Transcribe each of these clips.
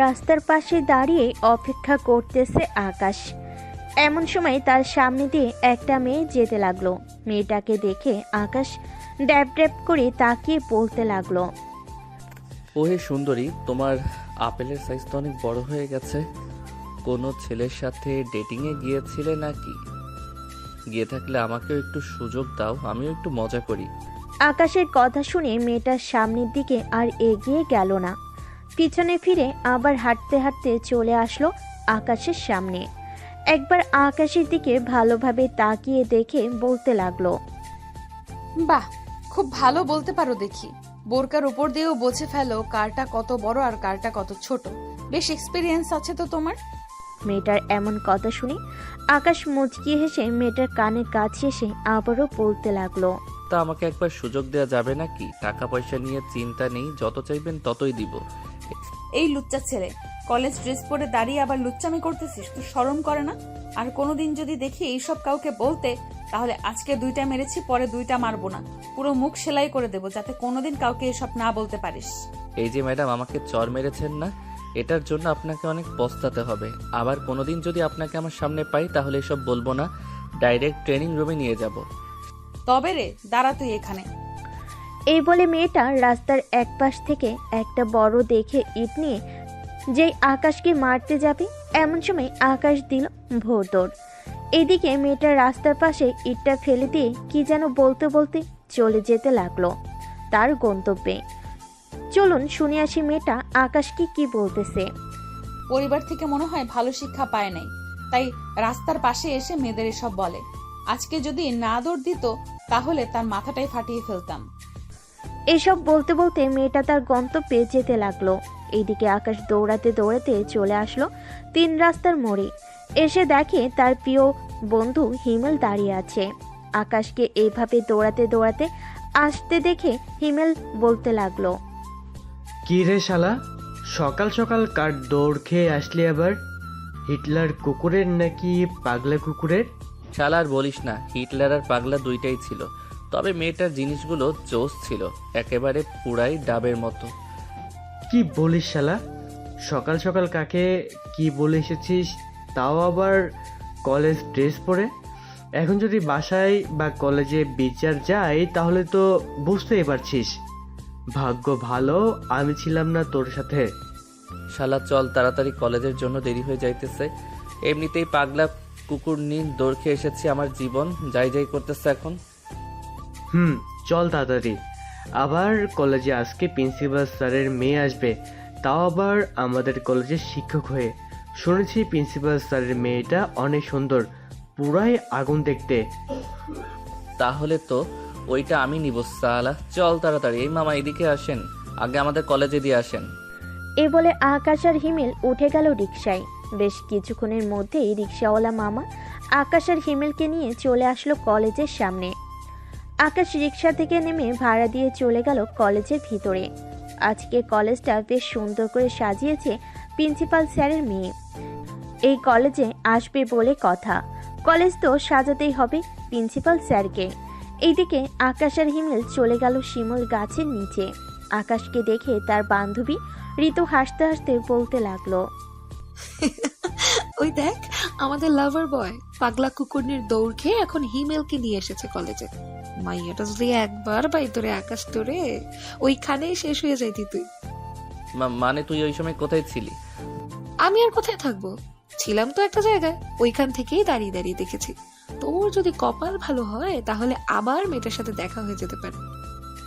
রাস্তার পাশে দাঁড়িয়ে অপেক্ষা করতেছে আকাশ। এমন সময় তার সামনে দিয়ে একটা মেয়ে যেতে লাগলো। মেয়েটাকে দেখে আকাশ ড্যাব ড্যাব করে তাকিয়ে বলতে লাগলো, ওহে সুন্দরী, তোমার আপেলের সাইজ তো অনেক বড় হয়ে গেছে। কোনো ছেলের সাথে ডেটিংয়ে গিয়েছিলে নাকি? গিয়ে থাকলে আমাকেও একটু সুযোগ দাও, আমিও একটু মজা করি। আকাশের কথা শুনে মেয়েটার সামনের দিকে আর এগিয়ে গেল না। পিছনে ফিরে আবার হাঁটতে হাঁটতে চলে আসলো আকাশের সামনে। একবার আকাশের দিকে ভালোভাবে তাকিয়ে দেখে বলতে লাগলো, বাহ, খুব ভালো বলতে পারো দেখি। বোরকার উপর দিয়েও বুঝে ফেলো কারটা কত বড় আর কারটা কত ছোট। বেশ এক্সপিরিয়েন্স আছে তো তোমার। মেয়েটার এমন কথা শুনে আকাশ মুচকি হেসে মেয়েটার কানে কাছে এসে আবারও বলতে লাগলো, তা আমাকে একবার সুযোগ দেওয়া যাবে নাকি? টাকা পয়সা নিয়ে চিন্তা নেই, যত চাইবেন ততই দিব। এই লুচ্চা ছেলে, কলেজ ড্রেস পরে দাঁড়িয়ে আবার লুচ্চামি করতেছিস, তো শরম করে না? আর কোনোদিন যদি দেখি এইসব কাউকে বলতে, তাহলে আজকে 2টা মেরেছি, পরে 2টা মারবো না, পুরো মুখ সেলাই করে দেবো, যাতে কোনোদিন কাউকে এসব না বলতে পারিস। এই যে ম্যাডাম আমাকে চর মেরেছেন না, এটার জন্য আপনাকে অনেক পস্তাতে হবে। আবার কোনোদিন যদি আপনাকে আমার সামনে পাই তাহলে এসব বলবো না, ডাইরেক্ট ট্রেনিং রুমে নিয়ে যাব। তবে রে, দাঁড়া তুই এখানে। এই বলে মেয়েটা রাস্তার এক পাশ থেকে একটা বড় দেখে ইট নিয়ে যেই আকাশকে মারতে যাবে, এমন সময় আকাশ দিল ভোর দৌড়। এদিকে মেয়েটা রাস্তার পাশে ইটটা ফেলে দিয়ে কি যেন বলতে বলতে চলে যেতে লাগলো তার গন্তব্যে। চলুন শুনে আসি মেয়েটা আকাশকে কি বলতেছে। পরিবার থেকে মনে হয় ভালো শিক্ষা পায় নাই, তাই রাস্তার পাশে এসে মেয়েদের এসব বলে। আজকে যদি না দৌড় দিত, তাহলে তার মাথাটাই ফাটিয়ে ফেলতাম। এসব বলতে বলতে মেয়েটা তার গন্তব্যে যেতে লাগলো। এইদিকে আকাশ দৌড়াতে দৌড়াতে চলে আসলো 3 রাস্তার মোড়ে। এসে দেখে তার প্রিয় বন্ধু হিমেল দাঁড়িয়ে আছে। আকাশকে এইভাবে দৌড়াতে দৌড়াতে আসতে দেখে হিমেল বলতে লাগলো, কি রে শালা, সকাল সকাল কার দৌড় খেয়ে আসলি আবার? হিটলার কুকুরের নাকি পাগলা কুকুরের? শালা আর বলিস না, হিটলার আর পাগলা দুইটাই ছিল। তবে মেয়েটার জিনিসগুলো জোস ছিল, একেবারে পুরাই ডাবের মতো। কি বলিস শালা, সকাল সকাল কাকে কি বলে এসেছিস, তাও আবার কলেজ ড্রেস পরে? এখন যদি বাসায় বা কলেজে বিচার যাই তাহলে তো বুঝতেই পারছিস। ভাগ্য ভালো আমি ছিলাম না তোর সাথে। শালা চল তাড়াতাড়ি, কলেজের জন্য দেরি হয়ে যাইতেছে। এমনিতেই পাগলা কুকুর নিয়ে দৌড় খেয়ে এসেছি, আমার জীবন যাই যাই করতেছে এখন। চল তাড়াতাড়ি। আবার কলেজে আজকে প্রিন্সিপাল স্যারের মেয়ে আসবে, তাও আবার আমাদের কলেজের শিক্ষক হয়ে। শুনেছি প্রিন্সিপাল স্যারের মেয়েটা অনেক সুন্দর, পুরাই আগুন দেখতে। তাহলে তো ওইটা আমি নিব শালা। চল তাড়াতাড়ি। এই মামা এদিকে আসেন, আগে আমাদের কলেজে দিয়ে আসেন। এ বলে আকাশ আর হিমেল উঠে গেল রিকশায়। বেশ কিছুক্ষণের মধ্যেই রিকশাওয়ালা মামা আকাশ আর হিমেলকে নিয়ে চলে আসলো কলেজের সামনে। আকাশ রিকশা থেকে নেমে ভাড়া দিয়ে চলে গেল কলেজের ভিতরে। আজকে কলেজটা বেশ সুন্দর করে সাজিয়েছে প্রিন্সিপাল স্যারের মেয়ে। এই কলেজে আসবে বলে কথা, কলেজ তো সাজাতেই হবে প্রিন্সিপাল স্যারকে। এইদিকে আকাশ আর হিমেল চলে গেল শিমুল গাছের নিচে। আকাশকে দেখে তার বান্ধবী ঋতু হাসতে হাসতে বলতে লাগলো, ওই দেখ, আমাদের লাভার বয় পাগলা কুকুরনির দৌড় খেয়ে এখন হিমেলকে নিয়ে এসেছে কলেজে। মাইয়াটা যদি একবার বাই তোরে আকাশ তোরে, ওইখানেই শেষ হয়ে যাইতি তুই। মানে তুই ওই সময় কোথায় ছিলি? আমি আর কোথায় থাকবো, ছিলাম তো একটা জায়গায়, ওইখান থেকেই দাঁড়িয়ে দাঁড়িয়ে দেখেছি। তোর যদি কপাল ভালো হয় তাহলে আবার মেয়েটার সাথে দেখা হয়ে যেতে পারে।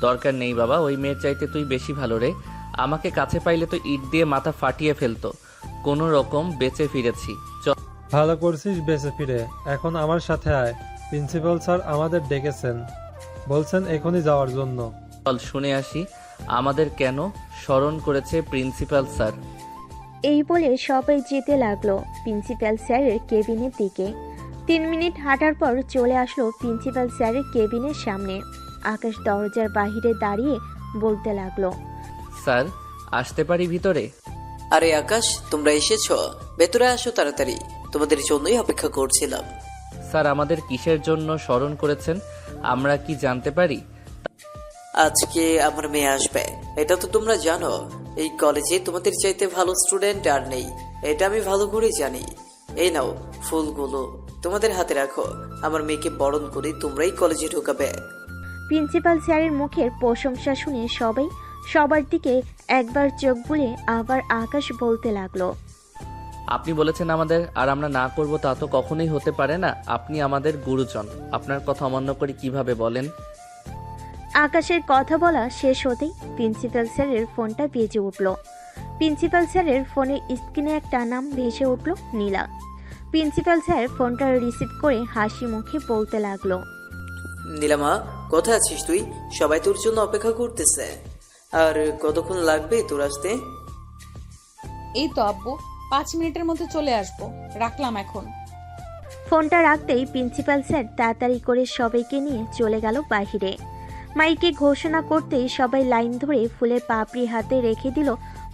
দরকার নেই বাবা, ওই মেয়ের চাইতে তুই বেশি ভালো রে। আমাকে কাছে পাইলে তো ইট দিয়ে মাথা ফাটিয়ে ফেলতো। কোনো রকম বেঁচে ফিরেছি। চল। ভালো করছিস বেঁচে ফিরে। এখন আমার সাথে আয়, প্রিন্সিপাল স্যার আমাদের ডেকেছেন, বলছেন এখনই যাওয়ার জন্য। চল শুনে আসি আমাদের কেন স্মরণ করেছে প্রিন্সিপাল স্যার। এই বলে সবাই যেতে লাগলো প্রিন্সিপাল স্যারের কেবিনের দিকে। 3 মিনিট হাঁটার পর চলে আসলো প্রিন্সিপাল স্যারের কেবিনের সামনে। আকাশ দরজার বাহিরে দাঁড়িয়ে বলতে লাগলো, স্যার আসতে পারি ভিতরে? আরে আকাশ, তোমরা এসেছো? ভেতরে আসো তাড়াতাড়ি, তোমাদের জন্যই অপেক্ষা করছিলাম। স্যার আমাদের কিসের জন্য স্মরণ করেছেন আমরা কি জানতে পারি? আজকে আমার মেয়ে আসবে, এটা তো তোমরা জানো। এই কলেজে তোমাদের চাইতে ভালো স্টুডেন্ট আর নেই, এটা আমি ভালো করে জানি। এই নাও ফুলগুলো, তোমাদের হাতে রাখো। আমার মেয়েকে বরণ করে তোমরাই কলেজে ঢোকাবে। প্রিন্সিপাল স্যারের মুখের প্রশংসা শুনে সবাই সবার দিকে একবার চোখ বুলে আবার আকাশ বলতে লাগলো, আপনি বলেছেন আমাদের, আর আমরা না করব তা তো কখনোই হতে পারে না। আপনি আমাদের গুরুজন, আপনার কথা অমান্য করে কিভাবে বলেন? আকাশের কথা বলা শেষ হতেই প্রিন্সিপাল স্যারের ফোনটা বেজে উঠল। প্রিন্সিপাল স্যারের ফোনের স্ক্রিনে একটা নাম ভেসে উঠল, নীলা। প্রিন্সিপাল স্যার ফোনটা রিসিভ করে হাসি মুখে বলতে লাগলো, নীলামা, কোথায় আছিস তুই? সবাই তোর জন্য অপেক্ষা করতেছে। আর কতক্ষণ লাগবে তোর আসতে? এই তো আব্বু, 5 মিনিটের মধ্যে চলে আসবো, রাখলাম এখন। ফোনটা রাখতেই প্রিন্সিপাল স্যার তাড়াতাড়ি করে সবাইকে নিয়ে চলে গেল বাহিরে। মাইকে ঘোষণা করতেই সবাই লাইন ধরে ফুলের পাপড়ি হাতে রেখে দিল।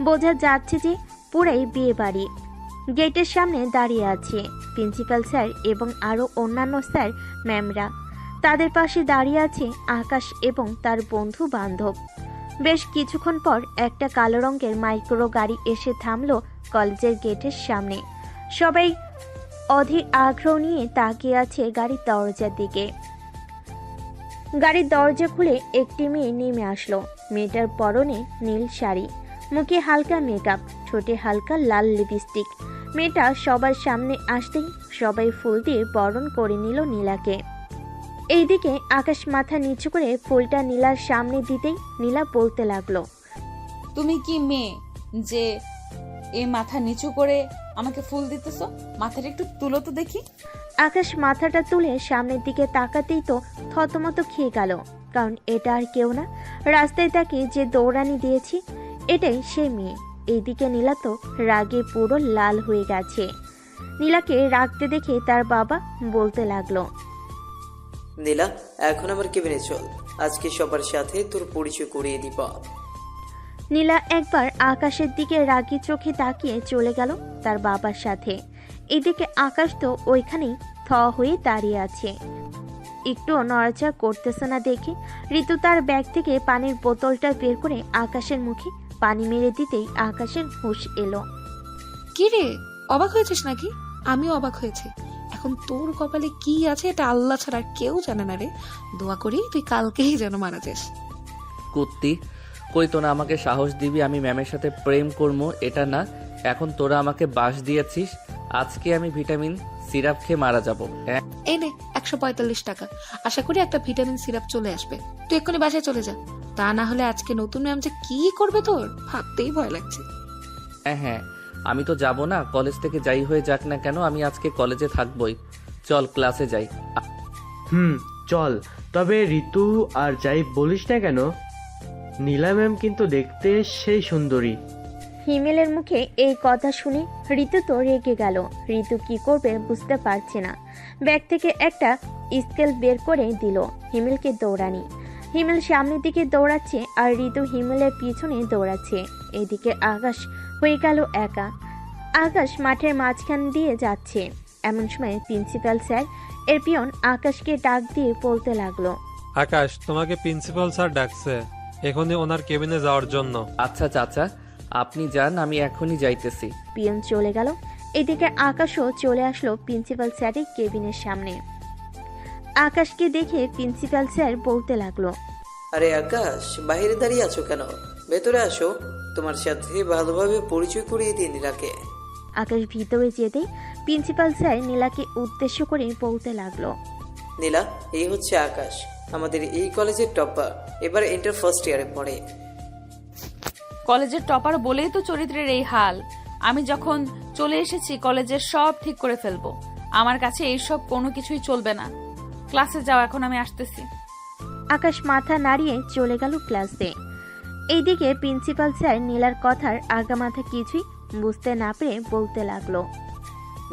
বোঝা যাচ্ছে যে পুরাই বিয়ে বাড়ি। গেটের সামনে দাঁড়িয়ে আছে প্রিন্সিপাল স্যার এবং আরও অন্যান্য স্যার ম্যামরা। তাদের পাশে দাঁড়িয়ে আছে আকাশ এবং তার বন্ধু বান্ধব। বেশ কিছুক্ষণ পর একটা কালো রঙের মাইক্রো গাড়ি এসে থামলো কলেজের গেটের সামনে। সবাই অধীর আগ্রহ নিয়ে তাকিয়ে আছে গাড়ির দরজার দিকে। গাড়ির দরজা খুলে একটি মেয়ে নেমে আসলো। মেয়েটার পরনে নীল শাড়ি, মুখে হালকা মেকআপ, ঠোঁটে হালকা লাল লিপস্টিক। মেয়েটা সবার সামনে আসতেই সবাই ফুল দিয়ে বরণ করে নিল নীলাকে। এইদিকে আকাশ মাথা নিচু করে ফুলটা নীলার সামনে দিতেই নীলা বলতে লাগলো, তুমি কি মেয়ে যে এই মাথা নিচু করে আমাকে ফুল দিতেছো? মাথাটা একটু তুলো তো দেখি। আকাশ মাথাটা তুলে সামনের দিকে তাকাতেই তো থতমত খেয়ে গেল, কারণ এটা আর কেউ না, রাস্তায় তাকে যে দৌড়ানি দিয়েছি এটাই সে মেয়ে। এইদিকে নীলা তো রাগে পুরো লাল হয়ে গেছে। নীলাকে রাগতে দেখে তার বাবা বলতে লাগলো, নীলা, এখন আমার কেবিনে চল, আজকে সবার সাথে তোর পরিচয় করিয়ে দিব। নীলা একবার আকাশের দিকে রাগি চোখে তাকিয়ে চলে গেল তার বাবার সাথে। এদিকে আকাশ তো ওইখানেই থ হয়ে দাঁড়িয়ে আছে, একটু নড়াচড়া করতেছে না দেখে ঋতু তার ব্যাগ থেকে পানির বোতলটা বের করে আকাশের মুখে পানি মেরে দিতেই আকাশের হুঁশ এলো। কি রে, অবাক হয়েছিস নাকি? আমিও অবাক হয়েছি। এখন তোর কপালে কি আছে এটা আল্লাহ ছাড়া আর কেউ জানে না রে। দোয়া করি তুই কালকেই যেন মারা যাস। কুত্তি, কই তোরা আমাকে সাহস দিবি আমি ম্যামের সাথে প্রেম করবো? এটা না, এখন তোরা আমাকে বাস দিয়েছিস। আজকে আমি ভিটামিন সিরাপ খেয়ে মারা যাবো। হ্যাঁ, এই নে 145 টাকা। আশা করি একটা ভিটামিন সিরাপ চলে আসবে। তুই এক্ষুনি বাসায় চলে যা, তা না হলে আজকে নতুন ম্যাম যে কি করবে তোর ভাবতেই ভয় লাগছে। হ্যাঁ, আমি তো যাব না। কলেজ থেকে যাই হয়ে যাক না কেন, আমি আজকে কলেজে থাকবোই। চল ক্লাসে যাই। চল। তবে ঋতু, আর যাই বলিস না কেন, নীলা ম্যাম কিন্তু দেখতে সেই সুন্দরী। হিমেলের মুখে এই কথা শুনে ঋতু তো রেগে গেল। ঋতু কি করবে বুঝতে পারছে না। ব্যাগ থেকে একটা স্কেল বের করে দিল হিমেলকে দৌড়ানি। হিমেল সামনের দিকে দৌড়াচ্ছে আর ঋতু হিমেলের পিছনে দৌড়াচ্ছে। এদিকে আকাশ হয়ে গেল একা। আকাশ মাঠের মাঝখান দিয়ে যাচ্ছে। এমন সময় প্রিন্সিপাল স্যার এর পিয়ন আকাশকে ডাক দিয়ে বলতে লাগলো, আকাশ, তোমাকে প্রিন্সিপাল স্যার ডাকছে এখনই ওনার কেবিনে যাওয়ার জন্য। আচ্ছা চাচা, আপনি যান, আমি এখনই যাইতেছি। পিয়ন চলে গেল। এদিকে আকাশও চলে আসলো প্রিন্সিপাল স্যারের কেবিনের সামনে। আকাশকে দেখে প্রিন্সিপাল স্যার বলতে লাগলো, আরে আকাশ, বাইরে দাঁড়িয়ে আছো কেন? ভেতরে আসো, তোমার সাথে ভালোভাবে পরিচয় করিয়ে দিই নীলাকে। আকাশ ভিতরে যেতেই প্রিন্সিপাল স্যার নীলাকে উদ্দেশ্য করে বলতে লাগলো, নীলা, এই হচ্ছে আকাশ, আমাদের এই কলেজের টপার, এবার ইন্টার ফার্স্ট ইয়ারে পড়ে। কলেজের টপার বলেই তো চরিত্রের এই হাল। আমি যখন চলে এসেছি কলেজের সব ঠিক করে ফেলবো। আমার কাছে এইসব কোনো কিছুই চলবে না। ক্লাসে যাও, এখন আমি আসতেছি। আকাশ মাথা নাড়িয়ে চলে গেল ক্লাসে। এইদিকে প্রিন্সিপাল স্যার নীলার কথার আগামাথা কিছুই বুঝতে না পেরে বলতে লাগলো,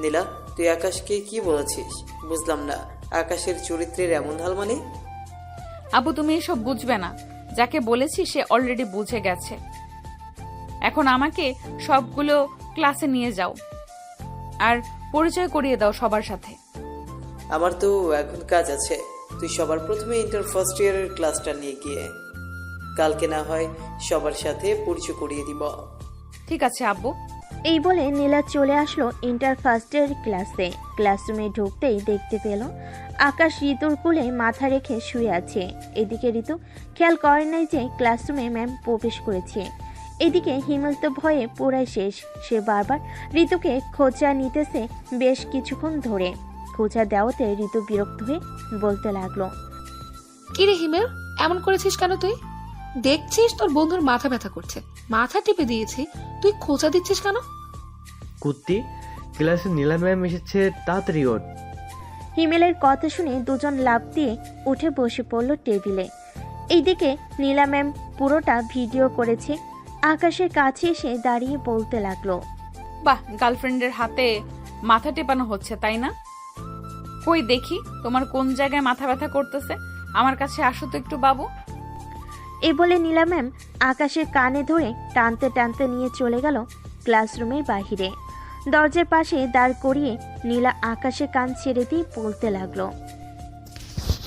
নীলা, তুই আকাশকে কি বলেছিস? বুঝলাম না, আকাশের চরিত্রের এমন হাল মানে? আবু, তুমি এসব বুঝবে না। যাকে বলেছি সে অলরেডি বুঝে গেছে। এখন আমাকে সবগুলো ক্লাসে নিয়ে যাও আর পরিচয় করিয়ে দাও সবার সাথে। আমার তো এখন কাজ আছে, তুই সবার প্রথমে ইন্টার ফার্স্ট ইয়ারের ক্লাসটা নিয়ে গিয়ে। কালকে না হয় সবার সাথে পরিচয় করিয়ে দিব। ঠিক আছে আব্বু। এই বলে নীলা চলে আসলো ইন্টার ফার্স্ট ইয়ার ক্লাসে। ক্লাসরুমে ঢুকতেই দেখতে পেল আকাশ ঋতুর কোলে মাথা রেখে শুয়ে আছে। এদিকে ঋতু খেয়াল করে নাই যে ক্লাসরুমে ম্যাম প্রবেশ করেছে। এদিকে হিমেল তো ভয়ে পুরাই শেষ। সে বারবার ঋতুকে খোঁচা নিতেছে বেশ কিছুক্ষণ ধরে। খোঁচা দেওয়াতে ঋতু বিরক্ত হয়ে বলতে লাগলো, কিরে হিমেল, এমন করেছিস কেন তুই? দেখছিস তোর বন্ধুর মাথা ব্যথা করছে, মাথা টিপে দিয়েছি, তুই খোঁচা দিচ্ছিস কেন? কুত্তি, ক্লাসে নীলা ম্যাম এসেছে, তাড়াতাড়ি ওঠ। হিমেলের কথা শুনে দুজন লাফ দিয়ে উঠে বসে পড়ল টেবিলে। এইদিকে নীলা ম্যাম পুরোটা ভিডিও করেছে। আকাশের কাছে এসে দাঁড়িয়ে বলতে লাগলো, বাহ, গার্লফ্রেন্ডের হাতে মাথা টেপানো হচ্ছে তাই না? কই দেখি তোমার কোন জায়গায় মাথা ব্যথা করতেছে, আমার কাছে আসো তো একটু বাবু। এ বলে নীলা ম্যাম আকাশের কানে ধরে টানতে টানতে নিয়ে চলে গেল ক্লাসরুমের বাহিরে। দরজার পাশে দাঁড় করিয়ে নীলা আকাশের কান ছেড়ে দিয়ে বলতে লাগলো,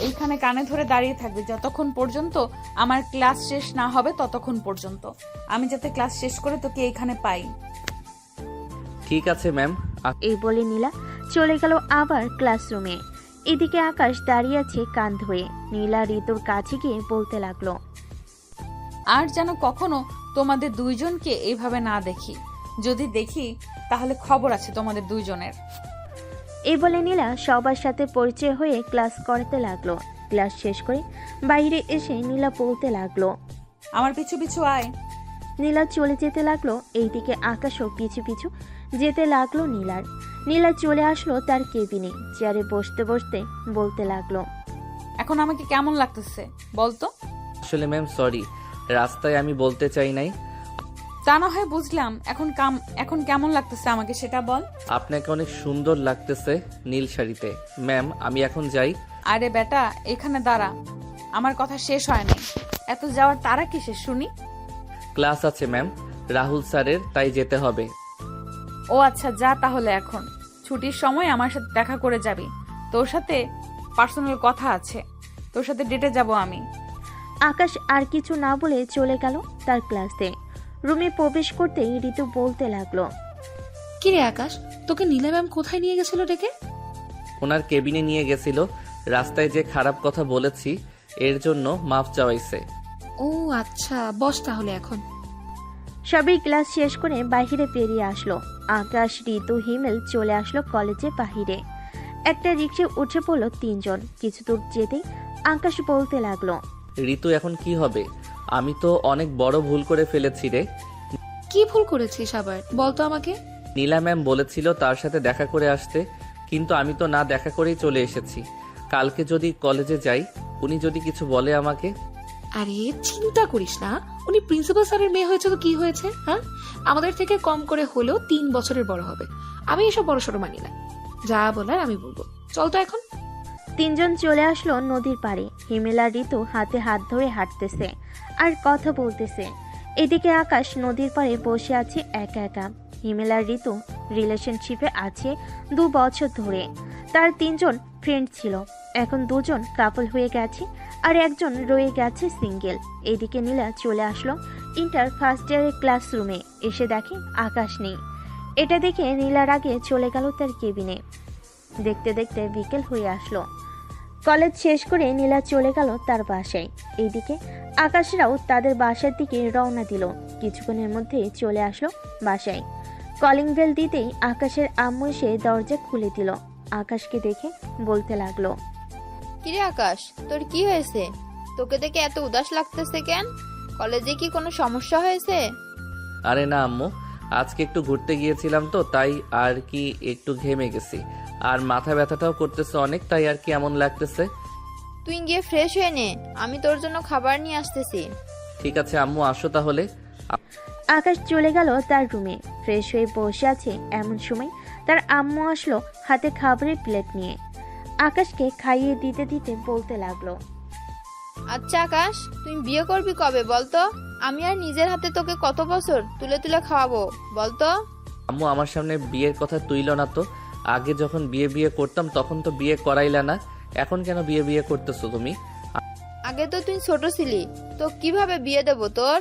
এইখানে কানে ধরে দাঁড়িয়ে থাকবে যতক্ষণ পর্যন্ত আমার ক্লাস শেষ না হবে, ততক্ষণ পর্যন্ত। আমি যাতে ক্লাস শেষ করে তোকে এইখানে পাই। ঠিক আছে ম্যাম। এই বলে নীলা চলে গেল আবার ক্লাসরুমে। এদিকে আকাশ দাঁড়িয়ে আছে কান ধরে। নীলা ঋতুর কাছে গিয়ে বলতে লাগলো, আর যেন কখনো তোমাদের দুইজনকে এইভাবে না দেখি। যদি দেখি তাহলে খবর আছে তোমাদের দুইজনের। এই বলে নীলা সবার সাথে পরিচয় হয়ে ক্লাস করাতে লাগলো। ক্লাস শেষ করে বাইরে এসে নীলা বলতে লাগলো, আমার পিছু পিছু আয়। নীলা চলে যেতে লাগলো। এইদিকে আকাশও পিছু পিছু যেতে লাগলো নীলার। নীলা চলে আসলো তার কেবিনে। চেয়ারে বসতে বসতে বলতে লাগলো, এখন আমাকে কেমন লাগতেছে বলতো? আসলে ম্যাম সরি, রাস্তায় আমি বলতে চাই নাই। তা না হয় বুঝলাম, এখন কেমন লাগতেছে আমাকে সেটা বল। আপনাকে অনেক সুন্দর লাগতেছে নীল শাড়িতে। ম্যাম আমি এখন যাই। আরে বেটা, এখানে দাঁড়া, আমার কথা শেষ হয় নাই। এত যাওয়ার তারা কিসের শুনি? ক্লাস আছে ম্যাম, রাহুল স্যারের, তাই যেতে হবে। ও আচ্ছা, যা তাহলে। এখন ছুটির সময় আমার সাথে দেখা করে যাবি। তোর সাথে পার্সোনাল কথা আছে, তোর সাথে ডেটে যাব আমি। আকাশ আর কিছু না বলে চলে গেল তার ক্লাসে। রুমে প্রবেশ করতেই ঋতু বলতে লাগলো, কিরে আকাশ, তোকে নীলা ম্যাম কোথায় নিয়ে গেছিল ডেকে? ওনার কেবিনে নিয়ে গেছিল। রাস্তায় যে খারাপ কথা বলেছি এর জন্য মাফ চাওয়াইছে। ও আচ্ছা, বস তাহলে এখন। সবই ক্লাস শেষ করে বাহিরে বেরিয়ে আসলো। আকাশ, ঋতু, হিমেল চলে আসলো কলেজের বাহিরে। একটা রিক্সায় উঠে পড়লো তিনজন। কিছু দূর যেতেই আকাশ বলতে লাগলো, ঋতু এখন কি হবে? আমি তো অনেক বড় ভুল করে ফেলেছি রে। কি ভুল করেছিস আবার, বলতো আমাকে। নীলা ম্যাম বলেছিল তার সাথে দেখা করে আসতে, কিন্তু আমি তো না দেখা করেই চলে এসেছি। কালকে যদি কলেজে যাই, উনি যদি কিছু বলে আমাকে। আরে চিন্তা করিস না, উনি প্রিন্সিপাল স্যারের মেয়ে হয়েছে তো কি হয়েছে? হ্যাঁ, আমাদের থেকে কম করে হলেও 3 বছরের বড় হবে। আমি এসব বড় সড়ো মানি না, যা বলার আমি বলবো। চল তো এখন। তিনজন চলে আসলো নদীর পাড়ে। হিমেল আর ঋতু হাতে হাত ধরে হাঁটতেছে আর কথা বলতেছে। এদিকে আকাশ নদীর পাড়ে বসে আছে একা একা। হিমেল আর ঋতু রিলেশনশিপে আছে 2 বছর ধরে। তার 3 জন ফ্রেন্ড ছিল, এখন 2 জন কাপল হয়ে গেছে আর একজন রয়ে গেছে সিঙ্গেল। এদিকে নীলা চলে আসলো ইন্টার ফার্স্ট ইয়ারের ক্লাসরুমে। এসে দেখে আকাশ নেই। এটা দেখে নীলার আগে চলে গেল তার কেবিনে। দেখতে দেখতে বিকেল হয়ে আসলো। কলেজ শেষ করে নীলা চলে গেল তার বাসায়। এইদিকে আকাশরাও তাদের বাসার দিকে রওনা দিল। কিছুক্ষণের মধ্যে চলে আসলো বাসায়। কলিং বেল দিতেই আকাশের আম্মু এসে দরজা খুলে দিল। আকাশকে দেখে বলতে লাগলো, কিরে আকাশ, তোর কি হয়েছে? তোকে দেখে এত উদাস লাগতেছে কেন? কলেজে কি কোনো সমস্যা হয়েছে? আরে না আম্মু, আজকে একটু ঘুরতে গিয়েছিলাম তো, তাই আর কি একটু ঘেমে গেছি। আর মাথা ব্যথাটাও করতেছে অনেক, তাই আর কি এমন লাগতেছে। তুই গিয়ে ফ্রেশ হয়ে নে, আমি তোর জন্য খাবার নিয়ে আসতেছি। ঠিক আছে আম্মু, আসো তাহলে। আকাশ চলে গেল তার রুমে। ফ্রেশ হয়ে বসে আছে এমন সময় তার আম্মু আসলো হাতে খাবারের প্লেট নিয়ে। আকাশকে খাইয়ে দিতে দিতে বলতে লাগলো, আচ্ছা আকাশ, তুই বিয়ে করবি কবে বলতো? আমি আর নিজের হাতে তোকে কত বছর তুলে তুলে খাওয়াবো বলতো? আম্মু আমার সামনে বিয়ের কথা তুইল না তো। আগে যখন বিয়ে করতাম তখন তো বিয়ে করাইলা না, এখন কেন বিয়ে করতেছো তুমি? আগে তো তুই ছোট ছিলি, তো কিভাবে বিয়ে দেবো তোর?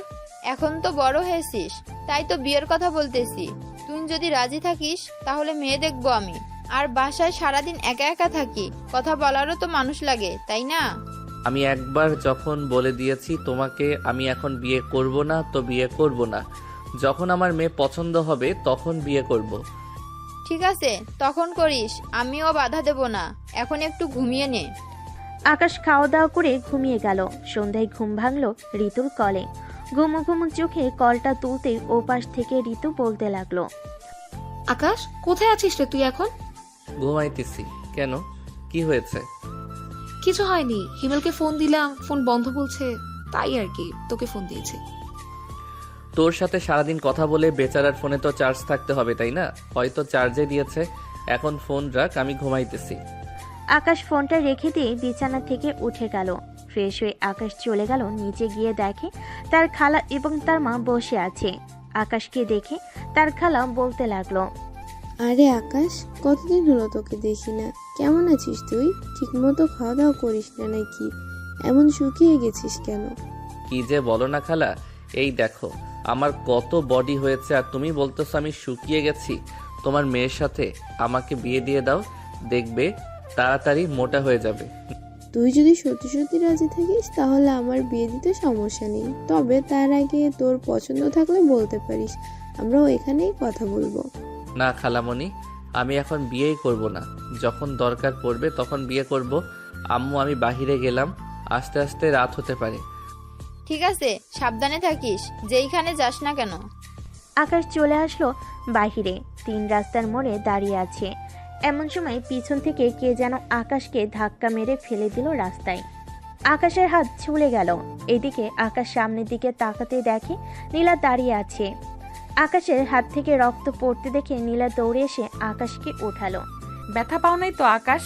এখন তো বড় হয়েছিস, তাই তো বিয়ের কথা বলতেছি। তুই যদি রাজি থাকিস তাহলে মেয়ে দেখবো আমি। আর বাসায় সারাদিন একা একা থাকি, কথা বলারও তো মানুষ লাগে, তাই না? আমি একবার যখন বলে দিয়েছি তোমাকে আমি এখন বিয়ে করব না, তো বিয়ে করব না। যখন আমার মেয়ে পছন্দ হবে তখন বিয়ে করব। ঠিক আছে, তখন করিস, আমিও বাধা দেব না। এখন একটু ঘুমিয়ে নে। আকাশ খাওয়া দাওয়া করে ঘুমিয়ে গেল। সন্ধ্যায় ঘুম ভাঙল ঋতুর কলে। ঘুমু ঘুমু চোখে কলটা তুলতে ওপাশ থেকে ঋতু বলতে লাগলো, আকাশ, কোথায় আছিস রে তুই এখন? ঘুমাইতেছি। কেন, কি হয়েছে? কিছু হয়নি, হিমেলকে ফোন দিলাম, ফোন বন্ধ বলছে, তাই আর কি তোকে ফোন দিয়েছি। তোর সাথে সারাদিন কথা বলে বেচারার ফোনে তো চার্জ থাকতে হবে, তাই না? হয়তো চার্জে দিয়েছে। এখন ফোন রাখ, আমি ঘুমাইতেছি। আকাশ ফোনটা রেখে দিয়ে বিছানা থেকে উঠে গেল। ফ্রেশ হয়ে আকাশ চলে গেল নিচে, গিয়ে দেখে তার খালা এবং তার মা বসে আছে। আকাশকে দেখে তার খালা বলতে লাগলো, আরে আকাশ, কতদিন হলো তোকে দেখি না। কেমন আছিস তুই? ঠিকমতো খাওয়া দাওয়া করিস না নাকি? এমন শুকিয়ে গেছিস কেন? কি যে বলো না খালা, এই দেখো আমার কত বডি হয়েছে আর তুমি বলতেছো আমি শুকিয়ে গেছি। তোমার মেয়ের সাথে আমাকে বিয়ে দিয়ে দাও, দেখবে তাড়াতাড়ি মোটা হয়ে যাবে। তুই যদি সত্যি সত্যি রাজি থাকিস তাহলে আমার বিয়ে দিতে সমস্যা নেই, তবে তার আগে তোর পছন্দ থাকলে বলতে পারিস, আমরাও এখানেই কথা বলবো। না খালামণি, আমি এখন বিয়েই করব না। যখন দরকার পড়বে তখন বিয়ে করব। আম্মু, আমি বাহিরে গেলাম, আস্তে আস্তে রাত হতে পারে। ঠিক আছে, সাবধানে থাকিস, যেইখানে যাস না কেন। আকাশ চলে আসলো বাহিরে। 3 রাস্তার মোড়ে দাঁড়িয়ে আছে। এমন সময় পিছন থেকে কে যেন আকাশকে ধাক্কা মেরে ফেলে দিল রাস্তায়। আকাশের হাত ছুলে গেল। এদিকে আকাশ সামনের দিকে তাকাতে দেখে নীলা দাঁড়িয়ে আছে। আকাশের হাত থেকে রক্ত পড়তে দেখে নীলা দৌড়ে এসে আকাশকে ওঠালো। ব্যথা পাও নাই তো আকাশ?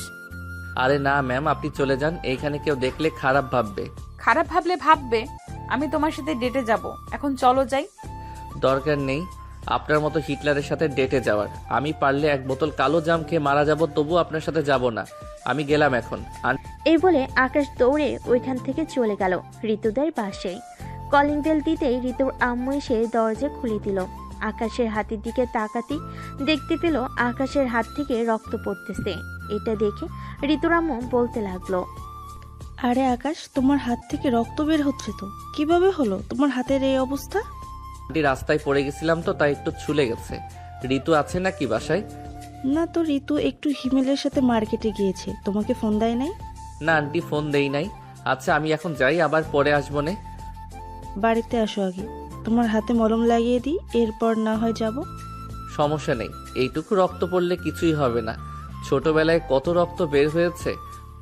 আরে না ম্যাম, আপনি চলে যান, এইখানে কেউ দেখলে খারাপ ভাববে। খারাপ ভাবলে ভাববে, আমি তোমার সাথে ডেটে যাব। এখন চলো যাই। দরকার নেই আপনার মতো হিটলারের সাথে ডেটে যাওয়ার। আমি পারলে 1 বোতল কালো জাম খেয়ে মারা যাব, তবু আপনার সাথে যাব না। আমি গেলাম এখন। এই বলে আকাশ দৌড়ে ওইখান থেকে চলে গেল ঋতুদের বাসায়। কলিং বেল দিতেই ঋতুর আম্মু এসে দরজা খুলে দিল। আকাশের হাতের দিকে তাকাতেই দেখতে পেল আকাশের হাত থেকে রক্ত পড়তেছে। এটা দেখে ঋতুর আম্মু বলতে লাগলো, আরে আকাশ, তোমার হাত থেকে রক্ত বের হচ্ছে তো, কিভাবে হলো তোমার হাতের এই অবস্থা? আন্টি, রাস্তায় পড়ে গেছিলাম তো, তাই একটু ছুলে গেছে। ঋতু আছে নাকি বাসায়? না তো, ঋতু একটু হিমেলের সাথে মার্কেটে গিয়েছে, তোমাকে ফোন দেয় নাই? না আন্টি, ফোন দেই নাই। আচ্ছা আমি এখন যাই, আবার পরে আসবো নে। বাড়িতে আসো আগে, তোমার হাতে মলম লাগিয়ে দিই, এরপর না হয় যাব। সমস্যা নেই, এইটুকু রক্ত পড়লে কিছুই হবে না। ছোটবেলায় কত রক্ত বের হয়েছে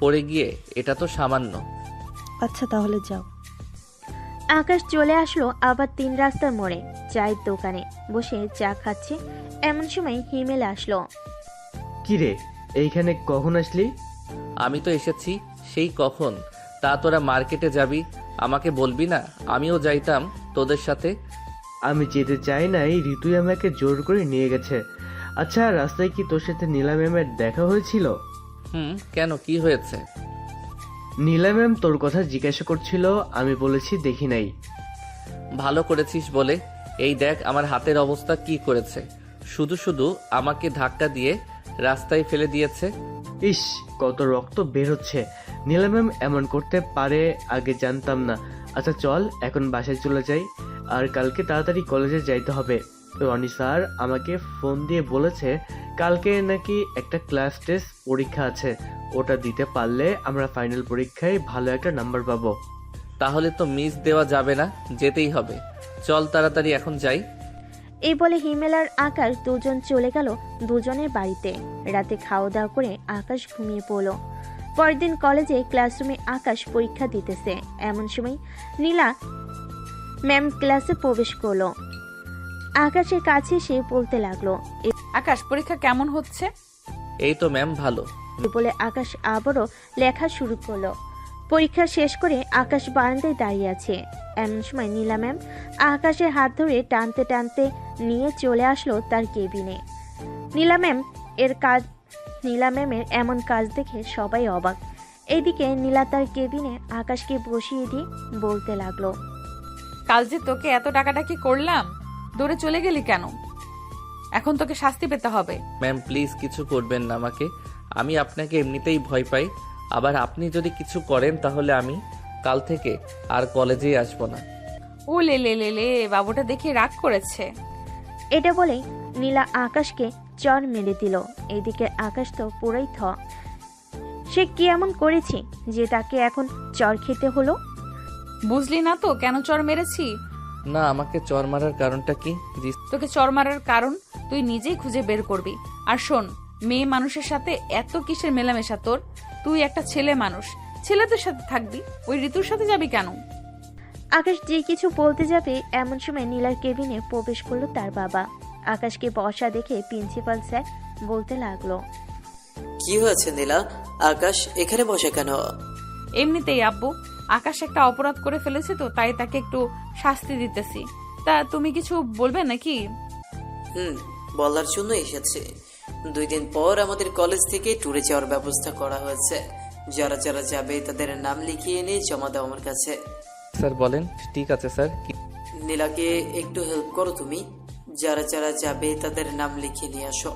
পড়ে গিয়ে, এটা তো সামান্য। আচ্ছা তাহলে যাও। আকাশ চলে আসলো আবার 3 রাস্তার মোড়ে চায়ের দোকানে বসে চা খাচ্ছে। এমন সময় হিমেল আসলো। কি রে, এইখানে কখন আসলি? আমি তো এসেছি সেই কখন। তা তোরা মার্কেটে যাবি, আমাকে বলবি না? আমিও যাইতাম তোদের সাথে। আমি যেতে চাই নাই, ঋতুই আমাকে জোর করে নিয়ে গেছে। আচ্ছা, রাস্তায় কি তোর সাথে নীলা ম্যামের দেখা হয়েছিল? কেন, কি হয়েছে? নীলা ম্যাম তোর কথা জিজ্ঞাসা করছিল, আমি বলেছি দেখি নাই। ভালো করেছিস বলে। এই দেখ আমার হাতের অবস্থা কি করেছে, শুধু শুধু আমাকে ধাক্কা দিয়ে রাস্তায় ফেলে দিয়েছে। ইস, কত রক্ত বের হচ্ছে। নীলা ম্যাম এমন করতে পারে আগে জানতাম না। আচ্ছা চল এখন বাসায় চলে যাই, আর কালকে তাড়াতাড়ি কলেজে যাইতে হবে। রনি স্যার আমাকে ফোন দিয়ে বলেছে কালকে নাকি একটা ক্লাস টেস্ট পরীক্ষা আছে, ওটা দিতে পারলে আমরা ফাইনাল পরীক্ষায় ভালো একটা নাম্বার পাবো। তাহলে তো মিস দেওয়া যাবে না, যেতেই হবে। চল তাড়াতাড়ি এখন যাই। এই বলে হিমেল আর আকাশ দুজন চলে গেল দুজনের বাড়িতে। রাতে খাওয়া দাওয়া করে আকাশ ঘুমিয়ে পড়ল। পরের দিন কলেজে ক্লাসরুমে আকাশ পরীক্ষা দিতেছে। এমন সময় নীলা ম্যাম ক্লাসে প্রবেশ করলো। আকাশের কাছে সে বলতে লাগলো, আকাশ, পরীক্ষা কেমন হচ্ছে? এই তো ম্যাম, ভালো। এই বলে আকাশ আবারও লেখা শুরু করলো। পরীক্ষা শেষ করে আকাশ বারান্দায় দাঁড়িয়ে আছে। এমন সময় নীলা ম্যাম আকাশের হাত ধরে টানতে টানতে নিয়ে চলে আসলো তার কেবিনে। নীলা ম্যামের এমন কাজ দেখে সবাই অবাক। এইদিকে নীলা তার কেবিনে আকাশকে বসিয়ে দিয়ে বলতে লাগলো, কাল যে তোকে এত টাকাটাকি করলাম, দৌড়ে চলে গেলি কেন? এখন তোকে শাস্তি পেতে হবে। ম্যাম প্লিজ কিছু করবেন না আমাকে, আমি আপনাকে এমনিতেই ভয় পাই। আবার আপনি যদি কিছু করেন তাহলে আমি কাল থেকে আর কলেজেই আসবো না। ও লে লে লে লে, বাবুটা দেখে রাগ করেছে। এটা বলেই নীলা আকাশকে চর মেরে দিল। এইদিকে আকাশ তো পুরোই সে কি এমন করেছে যে তাকে এখন চর খেতে হলো? বুঝলি না তো কেন চর মেরেছি? না, আমাকে চর মারার কারণটা কি? জি তোকে চর মারার কারণ তুই নিজেই খুঁজে বের করবি। আর শোন, মেয়ে মানুষের সাথে এত কিসের মেলামেশা তোর? তুই একটা ছেলে মানুষ, ছেলেদের সাথে থাকবি, ওই ঋতুর সাথে যাবি কেন? আকাশ যে কিছু বলতে যাবে এমন সময় নীলার কেবিনে প্রবেশ করলো তার বাবা। আকাশকে বসা দেখে প্রিন্সিপাল স্যার বলতে লাগলো, কি হয়েছে নীলা? আকাশ এখানে বসে কেন? এমনিতেই আব্বু, আকাশ একটা অপরাধ করে ফেলেছে তো, তাই তাকে একটু শাস্তি দিতেছি। তা তুমি কিছু বলবে নাকি? বলার জন্য এসেছে। 2 দিন পর আমাদের কলেজ থেকে ট্যুরে যাওয়ার ব্যবস্থা করা হয়েছে। যারা যারা যাবে তাদের নাম লিখিয়ে নিয়ে জমা দাও আমার কাছে। স্যার বলেন। ঠিক আছে স্যার। নীলাকে একটু হেল্প করো তুমি। যারা যারা যাবে তাদের নাম লিখিয়ে নিয়ে আসো।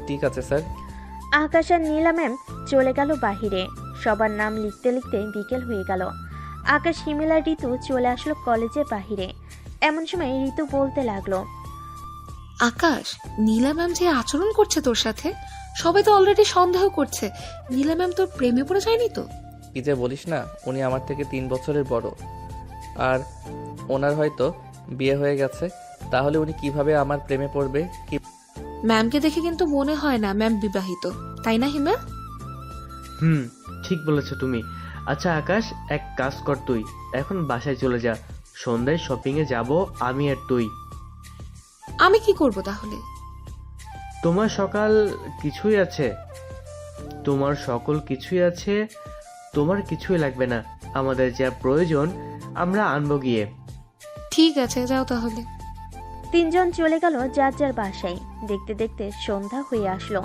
ঠিক আছে স্যার। আকাশ আর নীলা ম্যাম চলে গেল বাহিরে। সবার নাম লিখতে লিখতে বিকেল হয়ে গেল। আকাশ, হিমেল আর ঋতু চলে আসলো কলেজের বাহিরে। এমন সময় ঋতু বলতে লাগলো, আকাশ, নীলা ম্যাম যে আচরণ করছে তোর সাথে, সবাই তো অলরেডি সন্দেহ করছে নীলা ম্যাম তোর প্রেমে পড়ে যায়নি তো? কি যে বলিস না, উনি আমার থেকে 3 বছরের বড়, আর ওনার হয়তো বিয়ে হয়ে গেছে। তাহলে উনি কিভাবে আমার প্রেমে পড়বে? কি ম্যামকে দেখে কিন্তু মনে হয় না ম্যাম বিবাহিত, তাই না হিমেল? ঠিক বলেছো তুমি। আচ্ছা আকাশ, এক কাজ কর, তুই এখন বাসায় চলে যা। সন্ধ্যায় শপিং এ যাব আমি আর তুই। আমি কি করব তাহলে? তোমার সকাল কিছুই আছে, তোমার সকল কিছুই আছে, তোমার কিছুই লাগবে না। আমাদের যা প্রয়োজন আমরা আনবো গিয়ে। ঠিক আছে, যাও তাহলে। 3 জন চলে গেল যার যার বাসায়। দেখতে দেখতে সন্ধ্যা হয়ে আসলো।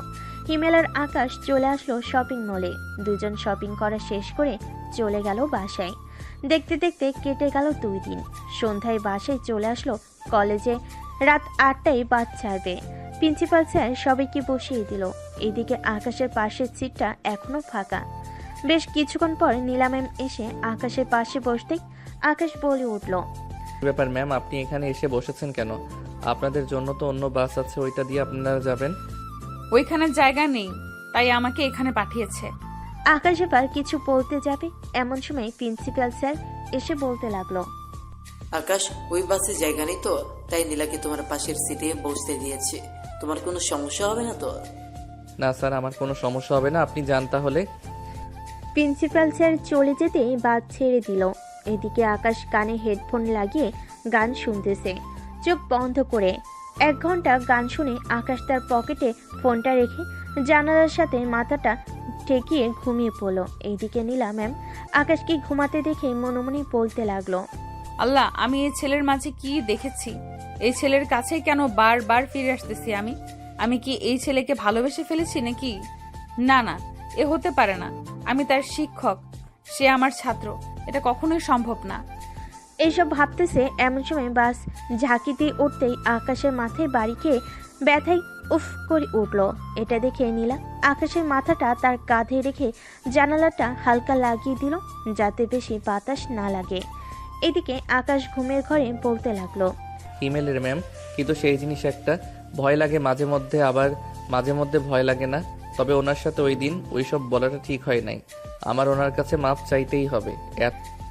হিমেল আর আকাশ চলে আসলো শপিং মলে। 2 জন শপিং করা শেষ করে চলে গেল বাসায়। দেখতে দেখতে কেটে গেল 2 দিন। সন্ধ্যায় বাসায় চলে আসলো কলেজে। রাত 8টায় বাস ছাড়বে। প্রিন্সিপাল স্যার সবাইকে বসিয়ে দিল। এইদিকে আকাশের পাশের সিটটা এখনো ফাঁকা। বেশ কিছুক্ষণ পর নীলা ম্যাম এসে আকাশের পাশে বসতেই আকাশ বলে উঠল, ব্যাপার ম্যাম, আপনি এখানে এসে বসেছেন কেন? আপনাদের জন্য তো অন্য বাস আছে, ওইটা দিয়ে আপনারা যাবেন। ওইখানে জায়গা নেই, তাই আমাকে এখানে পাঠিয়েছে। আকাশ এবার কিছু বলতে যাবে এমন সময় প্রিন্সিপাল স্যার এসে বলতে লাগলো, আকাশ, ওই বাসে জায়গা নেই তো, তাই নীলাকে তোমার পাশের সিটে বসতে দিয়েছি। তোমার কোনো সমস্যা হবে না তো? না স্যার, আমার কোনো সমস্যা হবে না, আপনি যান তাহলে। প্রিন্সিপাল স্যার চলে যেতেই বাস ছেড়ে দিল। এদিকে আকাশ কানে হেডফোন লাগিয়ে গান শুনতেছে চোখ বন্ধ করে। 1 ঘন্টা গান শুনে আকাশ তার পকেটে ফোনটা রেখে জানালার সাথে মাথাটা ঠেকিয়ে ঘুমিয়ে পড়লো। এইদিকে নীলা ম্যাম আকাশকে ঘুমাতে দেখে মনে মনে বলতে লাগলো, আল্লাহ, আমি এই ছেলের মাঝে কি দেখেছি? এই ছেলের কাছে কেন বারবার ফিরে আসতেছি আমি? আমি কি এই ছেলেকে ভালোবেসে ফেলেছি নাকি? না না, এ হতে পারে না। আমি তার শিক্ষক, সে আমার ছাত্র, এটা কখনোই সম্ভব না। এইসব ভাবতেছে এমন সময় বাস ঝাঁকি দিয়ে উঠতেই আকাশের মাথায় বাড়ি খেয়ে ব্যথায় উফ করে উঠল। এটা দেখে নীলা আকাশের মাথাটা তার কাঁধে রেখে জানালাটা হালকা লাগিয়ে দিল যাতে বেশি বাতাস না লাগে। এদিকে আকাশ ঘুমের ঘরে বলতে লাগলো, ইমেলের ম্যাম, কিন্তু সেই জিনিস একটা ভয় লাগে মাঝে মধ্যে, আবার মাঝে মধ্যে ভয় লাগে না। তবে ওনার সাথে ওই দিন ওইসব বলাটা ঠিক হয় নাই। আমার ওনার কাছে মাপ চাইতেই হবে।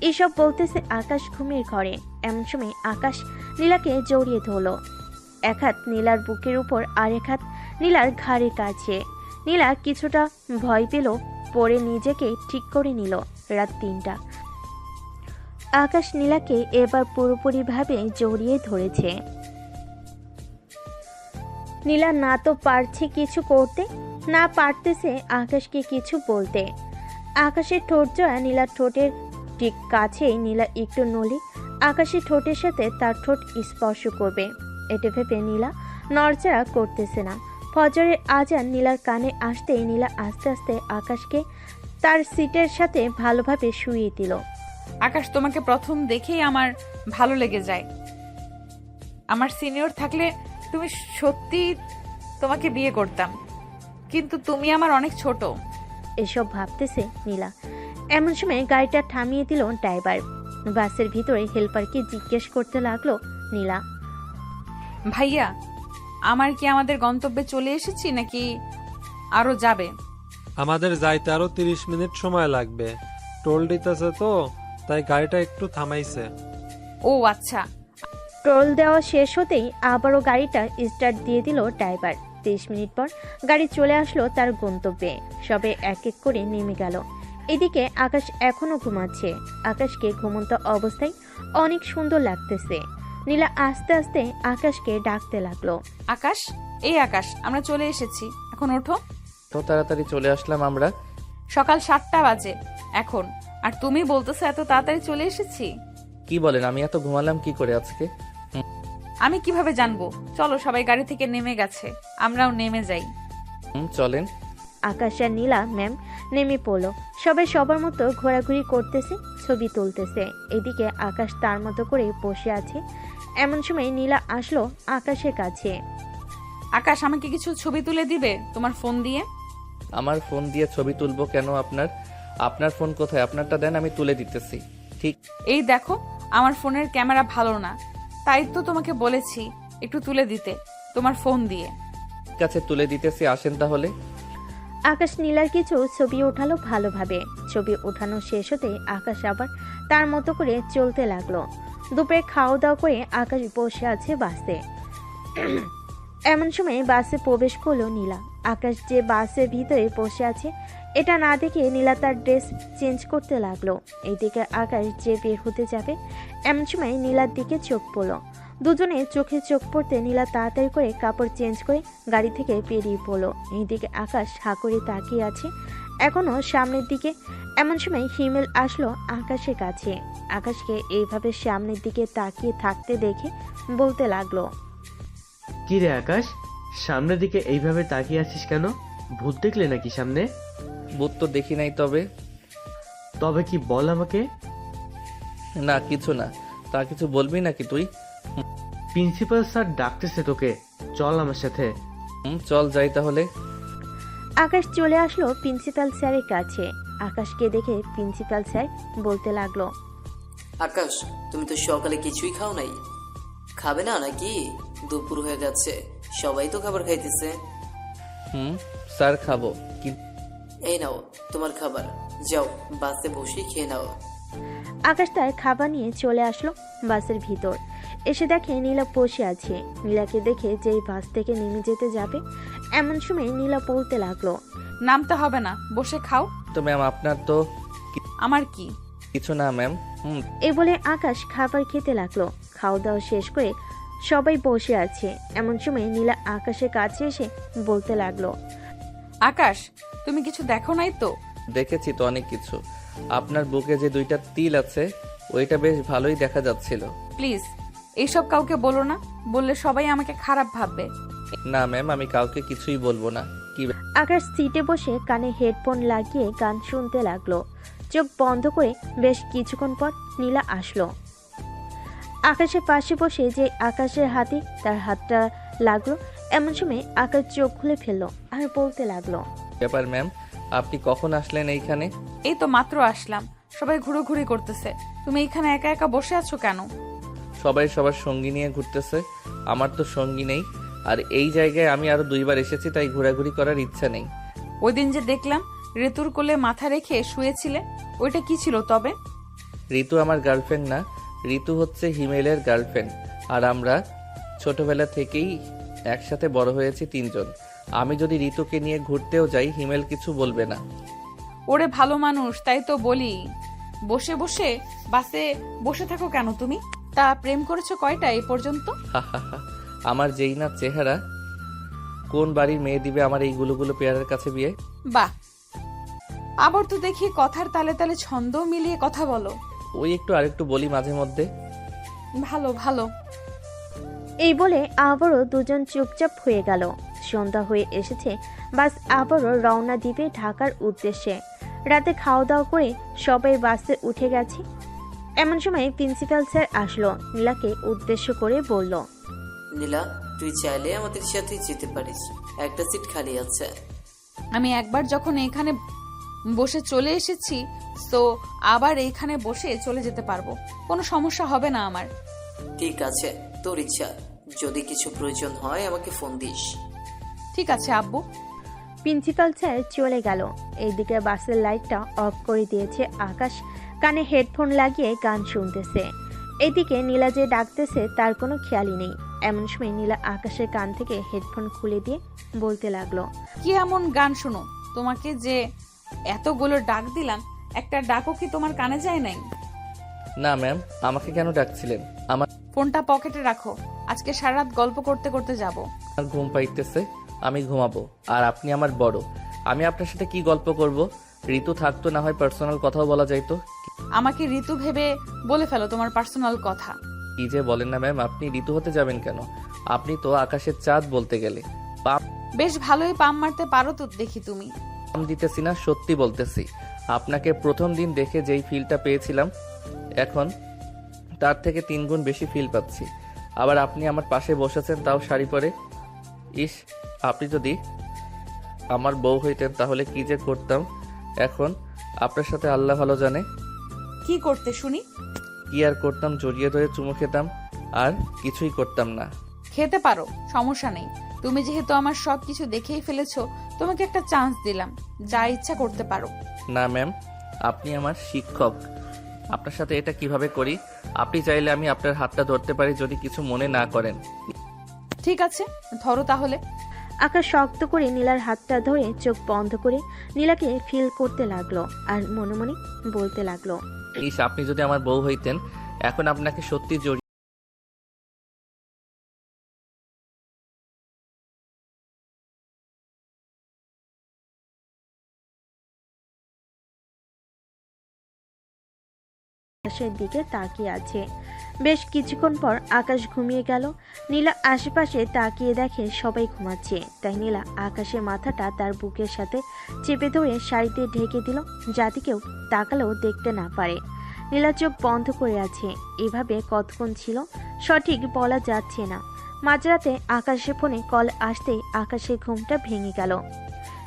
এসব বলতেছে আকাশ ঘুমের ঘরে। এমন সময় আকাশ নীলাকে জড়িয়ে ধরলো। 1 হাত নীলার বুকের উপর আর 1 হাত নীলার ঘাড়ের কাছে। নীলা কিছুটা ভয় পেল, পরে নিজেকে ঠিক করে নিল। রাত 3টা। আকাশ নীলাকে এবার পুরোপুরিভাবে জড়িয়ে ধরেছে। নীলা না তো পারছে কিছু করতে, না পারতেছে আকাশকে কিছু বলতে। আকাশের ঠোঁট জোড়া নীলার ঠোঁটের ঠিক কাছেই নীলা একটু নড়লে আকাশের ঠোঁটের সাথে তার ঠোঁট স্পর্শ করবে। এটা ভেবে নীলা নড়চড়া করতেছে না। ফজরের আজান নীলার কানে আসতেই নীলা আস্তে আস্তে আকাশকে তার সিটের সাথে ভালোভাবে শুইয়ে দিল। আকাশ, তোমাকে প্রথম দেখেই আমার ভালো লেগে যায়। আমার সিনিয়র থাকলে তুমি সত্যি তোমাকে বিয়ে করতাম, কিন্তু তুমি আমার অনেক ছোট। এসব ভাবতেছে নীলা। এমন সময় গাড়িটা থামিয়ে দিল ড্রাইভার। বাসের ভিতরে হেল্পারকে জিজ্ঞেস করতে লাগলো নীলা। ভাইয়া, আমার কি আমাদের গন্তব্যে চলে এসেছি নাকি আরো যাবে? আমাদের যাইতে আরো 30 মিনিট সময় লাগবে। টোল দিতেছে তো, তাই গাড়িটা একটু থামাইছে। ও আচ্ছা। টোল দেওয়া শেষ হতেই আবারও গাড়িটা স্টার্ট দিয়ে দিল ড্রাইভার। 30 মিনিট পর গাড়ি চলে আসলো তার গন্তব্যে। সবে এক এক করে নেমে গেল। এদিকে আকাশ এখনো ঘুমাচ্ছে। আকাশকে ঘুমন্ত অবস্থায় অনেক সুন্দর লাগতেছে। নীলা আস্তে আস্তে আকাশকে ডাকতে লাগলো। আকাশ, এই আকাশ, আমরা চলে এসেছি, এখন ওঠো। তো তাড়াতাড়ি চলে আসলাম আমরা। সকাল 7টা বাজে এখন, আর তুমি বলতেছো এত তাড়াতাড়ি চলে এসেছি? কি বলেন, আমি এত ঘুমালাম কি করে আজকে? আমি কিভাবে জানবো? চলো, সবাই গাড়ি থেকে নেমে গেছে, আমরাও নেমে যাই। চলেন। আকাশ আর নীলা ম্যাম নেমে পড়লো। সবাই সবার মতো ঘোরাঘুরি করতেছে, ছবি তুলতেছে। এদিকে আকাশ তার মতো করে বসে আছে। এমন সময় নীলা আসলো আকাশের কাছে। আকাশ, আমাকে কিছু ছবি তুলে দিবে তোমার ফোন দিয়ে? আমার ফোন দিয়ে ছবি তুলবো কেন? আপনার ফোন কোথায়? আপনারটা দেন, আমি তুলে দিতেছি। ঠিক এই দেখো, আমার ফোনের ক্যামেরা ভালো না, তাই তো তোমাকে বলেছি একটু তুলে দিতে তোমার ফোন দিয়ে। আছে, তুলে দিতেছি, আসেন তাহলে। আকাশ নীলার কিছু ছবি ওঠালো ভালোভাবে। ছবি ওঠানো শেষ হতে আকাশ আবার তার মতো করে চলতে লাগলো। দুপুরে খাওয়া দাওয়া করে আকাশ বসে আছে বাসে। এমন সময় বাসে প্রবেশ করলো নীলা। আকাশ যে বাসের ভিতরে বসে আছে এটা না দেখে নীলা তার ড্রেস চেঞ্জ করতে লাগলো। এইদিকে আকাশ যে বের হতে যাবে, এমন সময় নীলার দিকে চোখ পড়লো। দুজনে চোখে চোখ পড়তে নীলা তাড়াতাড়ি করে কাপড় চেঞ্জ করে গাড়ি থেকে বেরিয়ে পড়লো। এইদিকে আকাশ হা করে তাকিয়ে আছে এখনো সামনের দিকে। এমন সময় হিমেল আসলো আকাশের কাছে। আকাশকে এইভাবে সামনের দিকে তাকিয়ে থাকতে দেখে বলতে লাগলো, কি রে আকাশ, সামনের দিকে এইভাবে তাকিয়ে আছিস কেন? ভূত দেখলে নাকি সামনে? ভূত তো দেখি নাই, তবে তবে কি বল আমাকে। না, কিছু না। তা কিছু বলবি নাকি তুই? প্রিন্সিপাল স্যার ডাকতেছে তোকে, চল আমার সাথে। চল যাই তাহলে। আকাশ চলে আসলো প্রিন্সিপাল স্যারের কাছে। আকাশকে দেখে প্রিন্সিপাল স্যার বলতে লাগলো, আকাশ, তুমি তো সকালে কিছুই খাও নাই, খাবে না নাকি? দুপুর হয়ে গেছে, সবাই তো খাবার খাইতেছে। স্যার, খাবো। এই নাও তোমার খাবার, যাও বাসে বসে খেয়ে নাও। আকাশ তার খাবার নিয়ে চলে আসলো বাসের ভিতর। এসে দেখে নীলা বসে আছে। নীলাকে দেখে যেই বাস থেকে নেমে যেতে যাবে, এমন সময় নীলা বলতে লাগলো, নামতে হবে না, বসে খাও। তো ম্যাম, আপনার তো আমার কি? কিছু না ম্যাম। এই বলে আকাশ খাবার খেতে লাগলো। খাওয়া দাওয়া শেষ করে সবাই বসে আছে। এমন সময় নীলা আকাশের কাছে এসে বলতে লাগলো, আকাশ, তুমি কিছু দেখো নাই তো? দেখেছি তো অনেক কিছু। আপনার বুকে যে 2টা তিল আছে, ওইটা বেশ ভালোই দেখা যাচ্ছিল। প্লিজ এইসব কাউকে বলো না, বললে সবাই আমাকে খারাপ ভাববে। না ম্যাম, আমি কাউকে কিছুই বলবো না। কি আকাশ সিটে বসে কানে হেডফোন লাগিয়ে গান শুনতে লাগলো। চোখ বন্ধ করে বেশ কিছুক্ষণ পর নীলা আসলো। আকাশের পাশে বসে যে আকাশের হাতে তার হাতটা লাগলো। এমন সময় আকাশ চোখ খুলে ফেললো আর বলতে লাগলো, ব্যাপার ম্যাম, আপনি কখন আসলেন এইখানে? এই তো মাত্র আসলাম, সবাই ঘুরোঘুরি করতেছে, তুমি এখানে একা একা বসে আছো কেন? সবাই সবার সঙ্গী নিয়ে ঘুরতেছে, আমার তো সঙ্গী নেই। আর এই জায়গায় আমি আরো 2বার এসেছি, তাই ঘোরাঘুরি করার ইচ্ছা নেই। ওই দিন যে দেখলাম ঋতুর কোলে মাথা রেখে শুয়েছিলে, ওইটা কি ছিল তবে? ঋতু আমার গার্লফ্রেন্ড না, ঋতু হচ্ছে হিমেলের গার্লফ্রেন্ড। আর আমরা ছোটবেলা থেকেই একসাথে বড় হয়েছি 3 জন। আমি যদি ঋতুকে নিয়ে ঘুরতেও যাই, হিমেল কিছু বলবে না। ওরে ভালো মানুষ, তাই তো বলি। বসে বসে বাসে বসে থাকো কেন তুমি? তা প্রেম করেছো কয়টা এই পর্যন্ত? আমার যেই না চেহারা, কোন বাড়ির মেয়ে দিবে আমার এই গুলো পেয়ারের কাছে বিয়ে? বাহ, আবার তো দেখি কথার তালে তালে ছন্দ মিলিয়ে কথা বলো। ওই একটু আরেকটু বলি মাঝে মধ্যে। ভালো ভালো। এই বলে আবারও দুজন চুপচাপ হয়ে গেল। সন্ধ্যা হয়ে এসেছে, বাস আবারও রওনা দিবে ঢাকার উদ্দেশ্যে। রাতে খাওয়া দাওয়া করে সবাই বাসে উঠে গেছে। এমন সময় প্রিন্সিপাল স্যার আসলো, নীলাকে উদ্দেশ্য করে বলল, নীলা, তুই চাইলে আমাদের সাথে যেতে পারিস, একটা সিট খালি আছে। আমি একবার যখন এখানে বসে চলে এসেছি, তো আবার এইখানে বসে চলে যেতে পারবো, কোনো সমস্যা হবে না আমার। ঠিক আছে, তোর ইচ্ছা, যদি কিছু প্রয়োজন হয় আমাকে ফোন দিস। ঠিক আছে আব্বু। প্রিন্সিপাল স্যার চলে গেল। এইদিকে বাসের লাইটটা অফ করে দিয়েছে আকাশ, কানে হেডফোন লাগিয়ে গান শুনতেছে। এদিকে নীলা যে ডাকতেছে তার কোনো খেয়ালই নেই। এমন সময় নীলা আকাশের কান থেকে হেডফোন খুলে দিয়ে বলতে লাগলো, কি এমন গান শোনো? তোমাকে যে এতগুলো ডাক দিলাম, একটা ডাকও কি তোমার কানে যায় নাই? না ম্যাম, আমাকে কেন ডাকছিলেন? আমার ফোনটা পকেটে রাখো, আজকে সারা রাত গল্প করতে করতে যাব। ঘুম পাইতেছে, আমি ঘুমাবো। আর আপনি আমার বড়, আমি আপনার সাথে কি গল্প করব? ঋতু থাকতো না হয় পার্সোনাল কথাও বলা যাইতো। আমাকে ঋতু ভেবে বলে ফেলো তোমার পার্সোনাল কথা। কি যে বলেন না ম্যাম, আপনি ঋতু হতে যাবেন কেন? আপনি তো আকাশের চাঁদ বলতে গেলে। বেশ ভালোই পাম মারতে পারো তো দেখি তুমি। পাম দিতেছি না, সত্যি বলতেছি। আপনাকে প্রথম দিন দেখে যেই ফিলটা পেয়েছিলাম, এখন তার থেকে 3 গুণ বেশি ফিল পাচ্ছি। আবার আপনি আমার পাশে বসেছেন, তাও শাড়ি পরে। ইস, আপনি যদি আমার বউ হইতেন তাহলে কি যে করতাম এখন, আপনার সাথে আল্লাহ ভালো জানে। কি করতে শুনি? কি আর করতাম, জড়িয়ে ধরে চুমু খেতাম, আর কিছুই করতাম না। খেতে পারো, সমস্যা নেই। তুমি যেহেতু আমার সব কিছু দেখেই ফেলেছো, তোমাকে একটা চান্স দিলাম, যা ইচ্ছা করতে পারো। না ম্যাম, আপনি আমার শিক্ষক, আপনার সাথে এটা কিভাবে করি? আপনি চাইলে আমি আপনার হাতটা ধরতে পারি যদি কিছু মনে না করেন। ঠিক আছে, ধরো তাহলে। আকাশ শক্ত করে নীলার হাতটা ধরে চোখ বন্ধ করে নীলাকে ফিল করতে লাগলো আর মনে মনে বলতে লাগলো, ইস, আপনি যদি আমার বউ হইতেন, এখন আপনাকে সত্যি জড়িয়ে আকাশের দিকে তাকিয়ে আছে। বেশ কিছুক্ষণ পর আকাশ ঘুমিয়ে গেল। নীলা আশেপাশে তাকিয়ে দেখে সবাই ঘুমাচ্ছে, তাই নীলা আকাশের মাথাটা তার বুকের সাথে চেপে ধরে শাড়িতে ঢেকে দিল, যাতে কেউ তাকালেও দেখতে না পারে। নীলা চোখ বন্ধ করে আছে। এভাবে কতক্ষণ ছিল সঠিক বলা যাচ্ছে না। মাঝরাতে আকাশের ফোনে কল আসতেই আকাশের ঘুমটা ভেঙে গেল।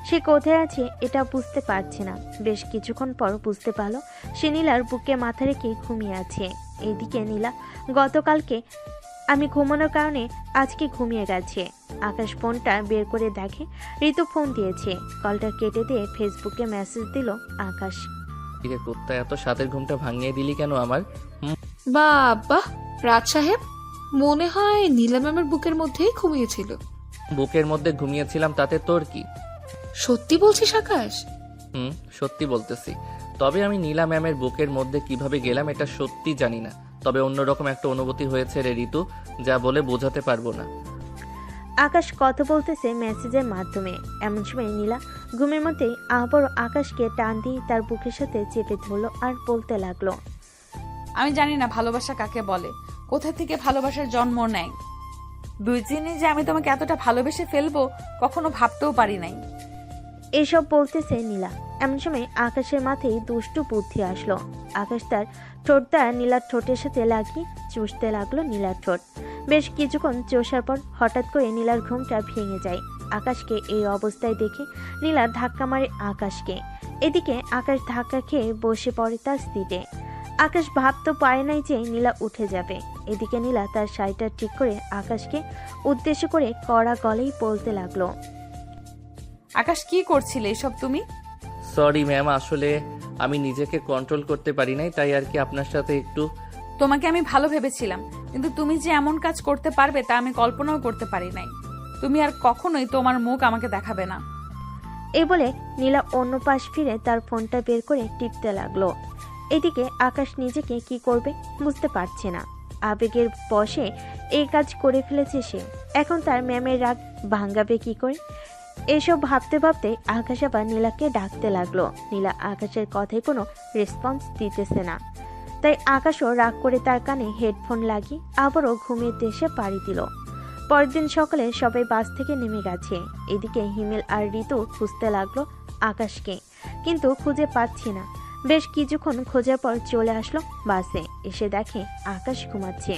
সে কোথায় আছে এটা বুঝতে পারছে না। বেশ কিছুক্ষণ পর বুঝতে পারলো সে নীলার বুকে মাথা রেখে ঘুমিয়ে আছে। এইদিকে নীলা গতকালকে আমি ঘুমানোর কারণে আজকে ঘুমিয়ে গেছে। আকাশ ফোনটা বের করে দেখে ঋতু ফোন দিয়েছে। কলটা কেটে দিয়ে ফেসবুকে মেসেজ দিল আকাশ, কুত্তা, এত সাতের ঘুমটা ভাঙিয়ে দিলি কেন আমার? বাবা, রাজ সাহেব মনে হয় নীলা ম্যামের বুকের মধ্যেই ঘুমিয়েছিল। বুকের মধ্যে ঘুমিয়েছিলাম, তাতে তোর কি? সত্যি বলছিস আকাশ? সত্যি বলতেছি। তবে আমি নীলা ম্যামের বুকের মধ্যে কিভাবে গেলাম এটা সত্যি জানি না, তবে অন্যরকম একটা অনুভূতি হয়েছে রে ঋতু, যা বলে বোঝাতে পারবো না। আকাশ কথা বলতেছে মেসেজের মাধ্যমে। এমন সময় নীলা ঘুমের মধ্যেই আবারও আকাশকে টান দিয়ে তার বুকের সাথে চেপে ধরলো আর বলতে লাগলো, আমি জানি না ভালোবাসা কাকে বলে, কোথা থেকে ভালোবাসার জন্ম নেয়। 2 দিনে যে আমি তোমাকে এতটা ভালোবেসে ফেলবো কখনো ভাবতেও পারি নাই। এসব বলতেছে নীলা। এমন সময় আকাশের মাথায় দুষ্টু বুদ্ধি আসলো। আকাশ তার ঠোঁটটা নীলার ঠোঁটের সাথে লাগিয়ে চুষতে লাগলো নীলার ঠোঁট। বেশ কিছুক্ষণ চষার পর হঠাৎ করে নীলার ঘুমটা ভেঙে যায়। আকাশকে এই অবস্থায় দেখে নীলা ধাক্কা মারে আকাশকে। এদিকে আকাশ ধাক্কা খেয়ে বসে পড়ে তার সিটে। আকাশ ভাবতে পারে নাই যে নীলা উঠে যাবে। এদিকে নীলা তার শাড়িটা ঠিক করে আকাশকে উদ্দেশ্য করে কড়া গলেই বলতে লাগলো, আকাশ কি করছিলে এসব তুমি? সরি ম্যাম, আসলে আমি নিজেকে কন্ট্রোল করতে পারি নাই, তাই আর কি আপনার সাথে একটু। তোমাকে আমি ভালো ভেবেছিলাম, কিন্তু তুমি যে এমন কাজ করতে পারবে তা আমি কল্পনাও করতে পারি নাই। তুমি আর কখনোই তোমার মুখ আমাকে দেখাবে না। এই বলে নীলা অন্য পাশ ফিরে তার ফোনটা বের করে টিপতে লাগলো। এদিকে আকাশ নিজেকে কি করবে বুঝতে পারছে না। আবেগের বশে এই কাজ করে ফেলেছে সে। এখন তার ম্যামের রাগ ভাঙাবে কি করে? এসব ভাবতে ভাবতে আকাশ আবার নীলাকে ডাকতে লাগলো। নীলা আকাশের কথায় কোনো রেসপন্স দিতেছে না, তাই আকাশও রাগ করে তার কানে হেডফোন লাগিয়ে আবারও ঘুমিয়ে দেশে পাড়ি দিল। পরের দিন সকালে সবাই বাস থেকে নেমে গেছে। এদিকে হিমেল আর ঋতু খুঁজতে লাগলো আকাশকে। কিন্তু খুঁজে পাচ্ছি না। বেশ কিছুক্ষণ খোঁজার পর চলে আসলো বাসে। এসে দেখে আকাশ ঘুমাচ্ছে।